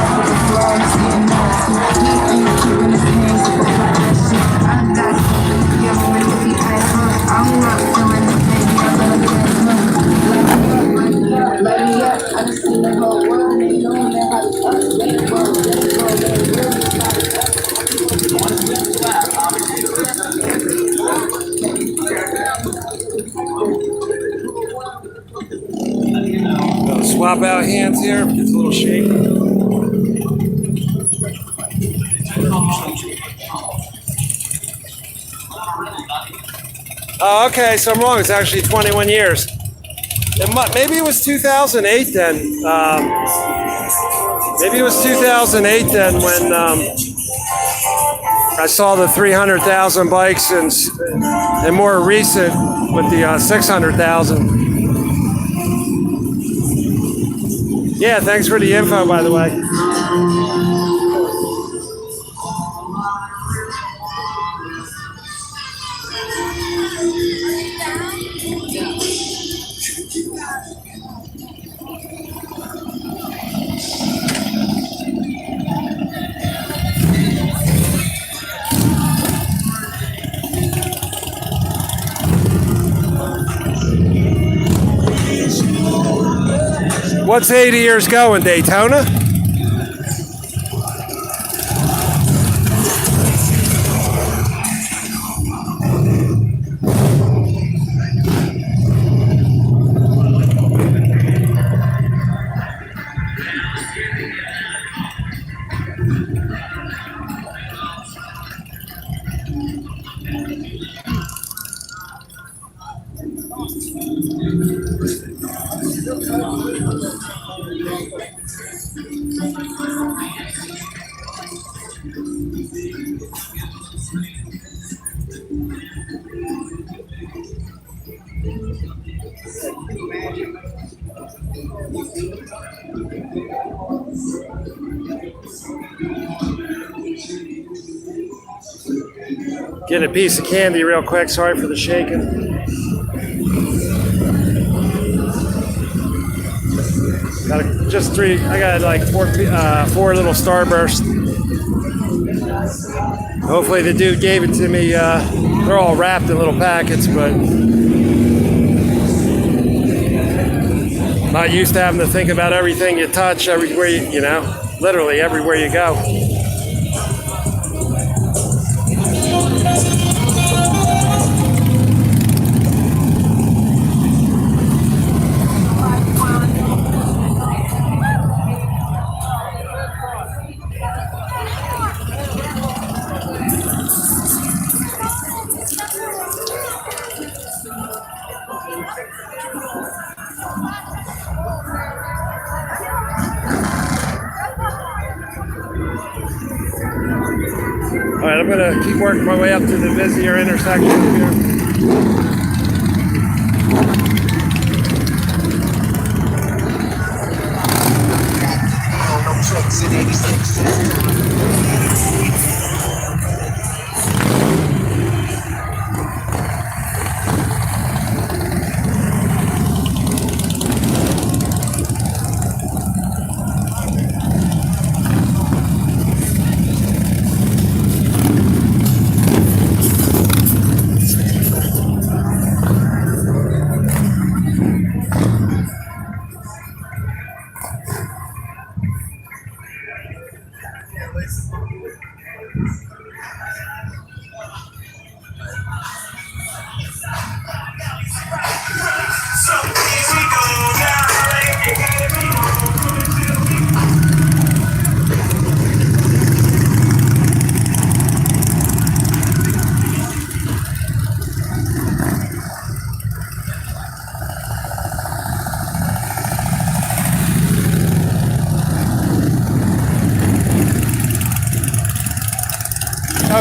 S1: Gonna swap out hands here. It's a little shaky. Oh, okay, so I'm wrong. It's actually 21 years. Maybe it was 2008 then. Maybe it was 2008 then when I saw the 300,000 bikes and more recent with the 600,000. Yeah, thanks for the info, by the way. What's 80 years going, Daytona? Get a piece of candy real quick. Sorry for the shaking. Got just three. I got like four little Starburst. Hopefully the dude gave it to me. They're all wrapped in little packets, but not used to having to think about everything you touch, everywhere you know, literally everywhere you go. All right, I'm gonna keep working my way up to the busier intersection here.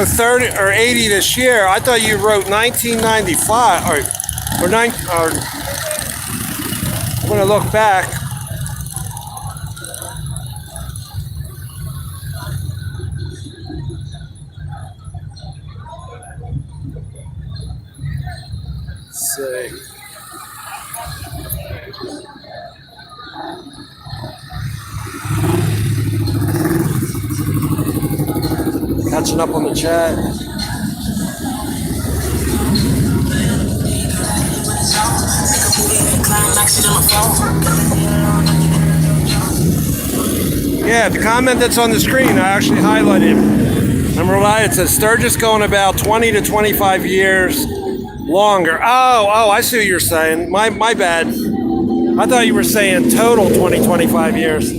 S1: Oh, 30 or 80 this year. I thought you wrote 1995 or 9. Or, I'm gonna look back. Let's see. Catching up on the chat. Yeah, the comment that's on the screen, I actually highlighted. Remember why? It says Sturgis going about 20 to 25 years longer. Oh, I see what you're saying. My bad. I thought you were saying total 20, 25 years.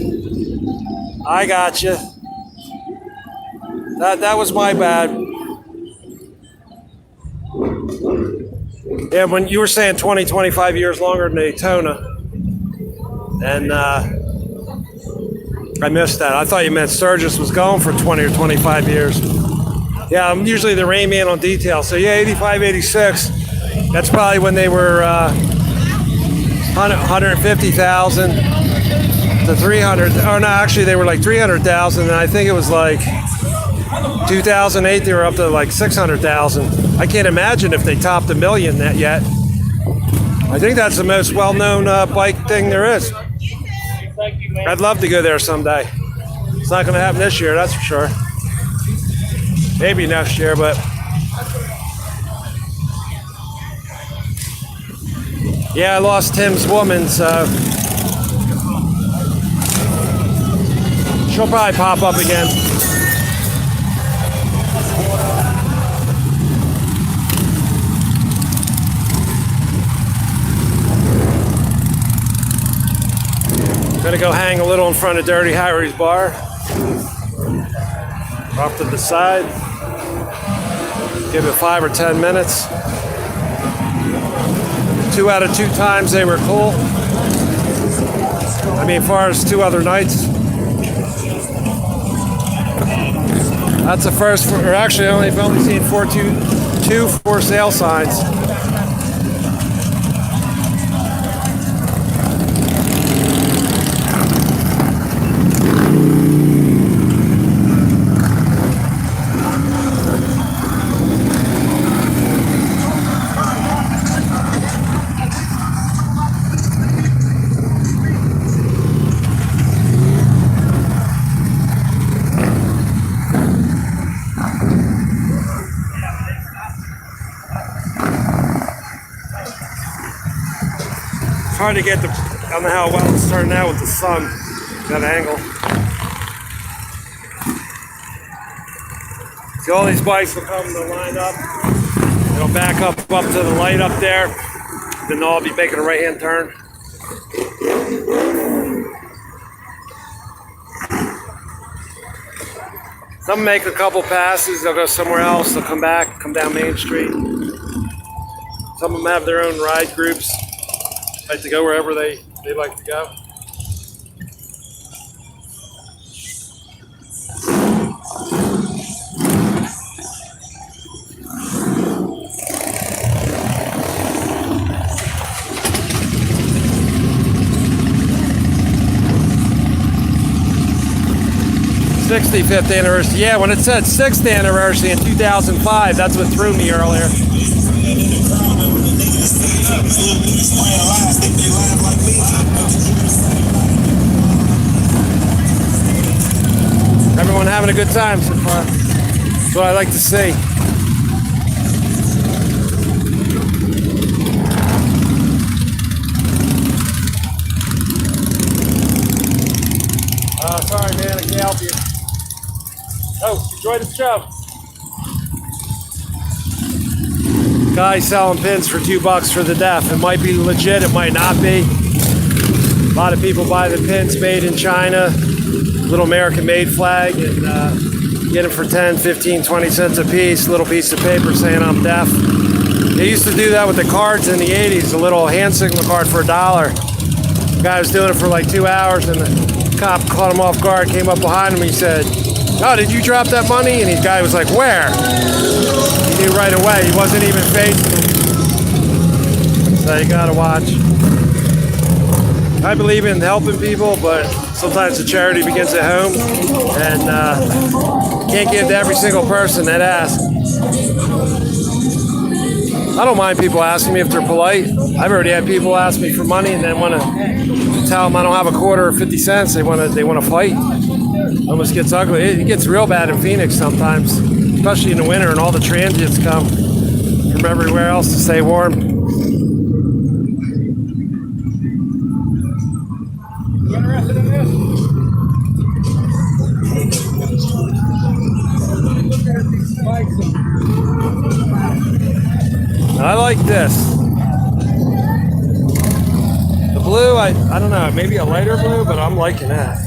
S1: I got you. That was my bad. Yeah, when you were saying 20, 25 years longer than Daytona. And I missed that. I thought you meant Sturgis was going for 20 or 25 years. Yeah, I'm usually the rain man on detail. So yeah, 85, 86. That's probably when they were 150,000 to 300. Oh no, actually they were like 300,000, and I think it was like 2008 they were up to like 600,000. I can't imagine if they topped 1 million yet. I think that's the most well-known bike thing there is. I'd love to go there someday. It's not going to happen this year, that's for sure. Maybe next year, but yeah, I lost Tim's woman, so she'll probably pop up again. Gonna go hang a little in front of Dirty Harry's bar. Off to the side. Give it 5 or 10 minutes. 2 out of 2 times they were cool. I mean, as far as 2 other nights. That's the first, or actually I've only seen 2 for sale signs. Hard to get I don't know how well it's turning out with the sun, that angle. See, all these bikes will come to line up. They'll back up to the light up there. Then they'll all be making a right-hand turn. Some make a couple passes, they'll go somewhere else, they'll come back, come down Main Street. Some of them have their own ride groups. Like to go wherever they like to go. '65th anniversary. Yeah, when it said 6th anniversary in 2005, that's what threw me earlier. Everyone having a good time so far. That's what I like to see. Sorry man, I can't help you. Oh, enjoy the show. Guy selling pins for $2 for the deaf. It might be legit, it might not be. A lot of people buy the pins made in China, little American made flag, and get them for 10, 15, 20 cents a piece, little piece of paper saying I'm deaf. They used to do that with the cards in the 80s, a little hand signal card for $1. The guy was doing it for like 2 hours, and the cop caught him off guard, came up behind him, he said, "Oh, did you drop that money?" And the guy was like, "Where?" He knew right away. He wasn't even facing him. So you gotta watch. I believe in helping people, but sometimes the charity begins at home, and can't give to every single person that asks. I don't mind people asking me if they're polite. I've already had people ask me for money and then want to tell them I don't have a quarter or 50 cents. They want to fight. It almost gets ugly. It gets real bad in Phoenix sometimes, especially in the winter, and all the transients come from everywhere else to stay warm. I like this. The blue, I don't know, maybe a lighter blue, but I'm liking that.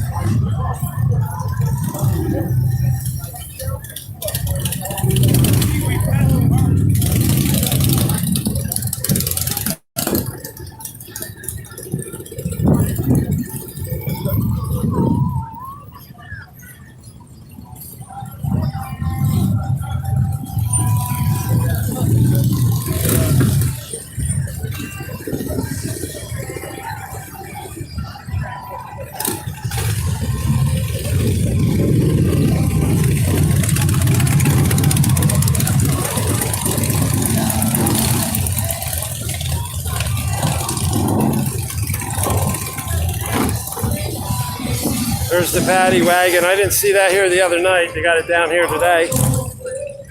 S1: There's the paddy wagon. I didn't see that here the other night. They got it down here today.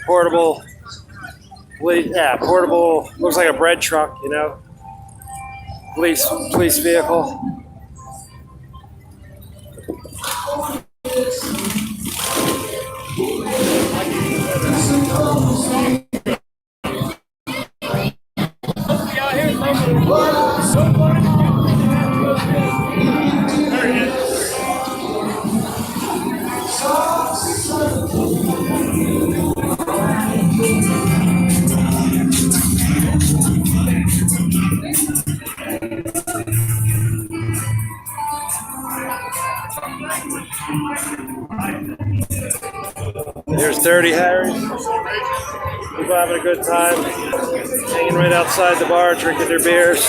S1: Portable, portable, looks like a bread truck, you know. Police vehicle. Here's Dirty Harry. People having a good time, hanging right outside the bar, drinking their beers.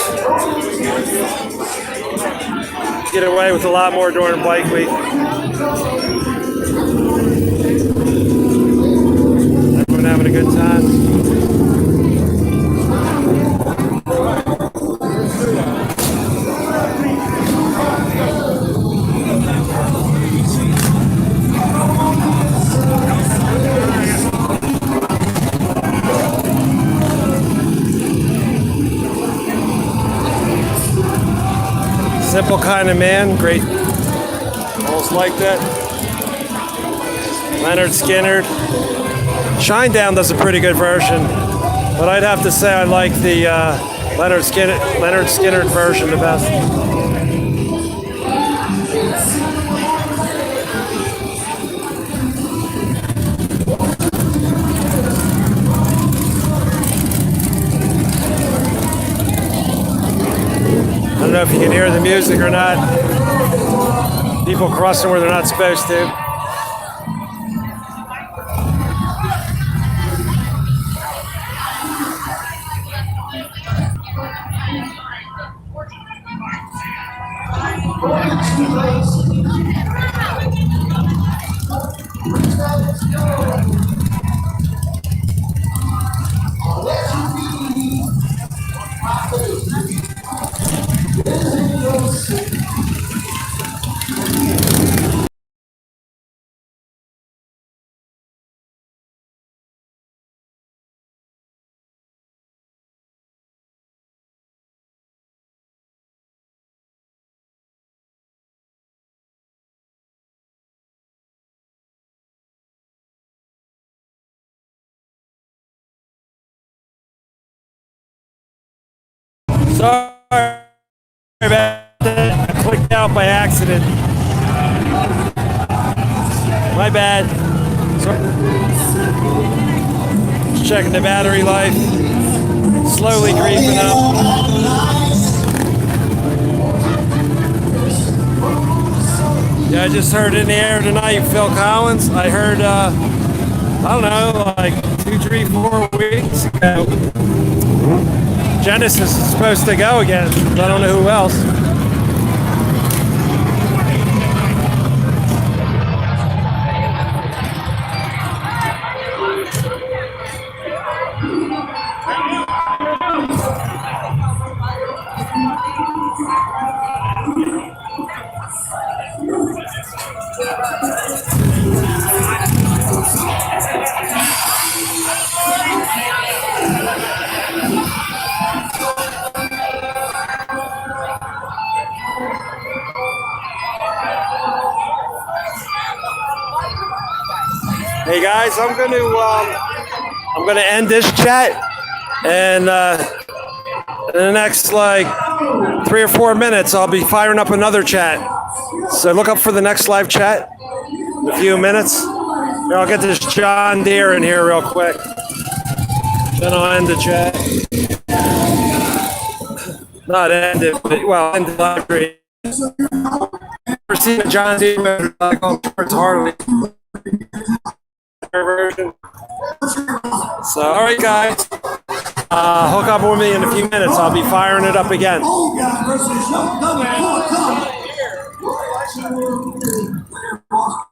S1: Get away with a lot more during Bike Week. Everyone having a good time. Simple kind of man, great. Almost like that. Leonard Skinner. Shinedown does a pretty good version, but I'd have to say I like the Leonard Skinner version the best. I don't know if you can hear the music or not. People crossing where they're not supposed to. Sorry about that. I clicked out by accident. My bad. Just checking the battery life. Slowly creeping up. Yeah, I just heard in the air tonight, Phil Collins. I heard, I don't know, like 2, 3, 4 weeks ago. Genesis is supposed to go again. I don't know who else. Hey guys, I'm gonna end this chat, and in the next like 3 or 4 minutes, I'll be firing up another chat. So look up for the next live chat in a few minutes. Here, I'll get this John Deere in here real quick. Then I'll end the chat. Not end it, but well, end the live stream. Ever seen a John Deere like on Towards Harley? Version. So, all right, guys, hook up with me in a few minutes. I'll be firing it up again.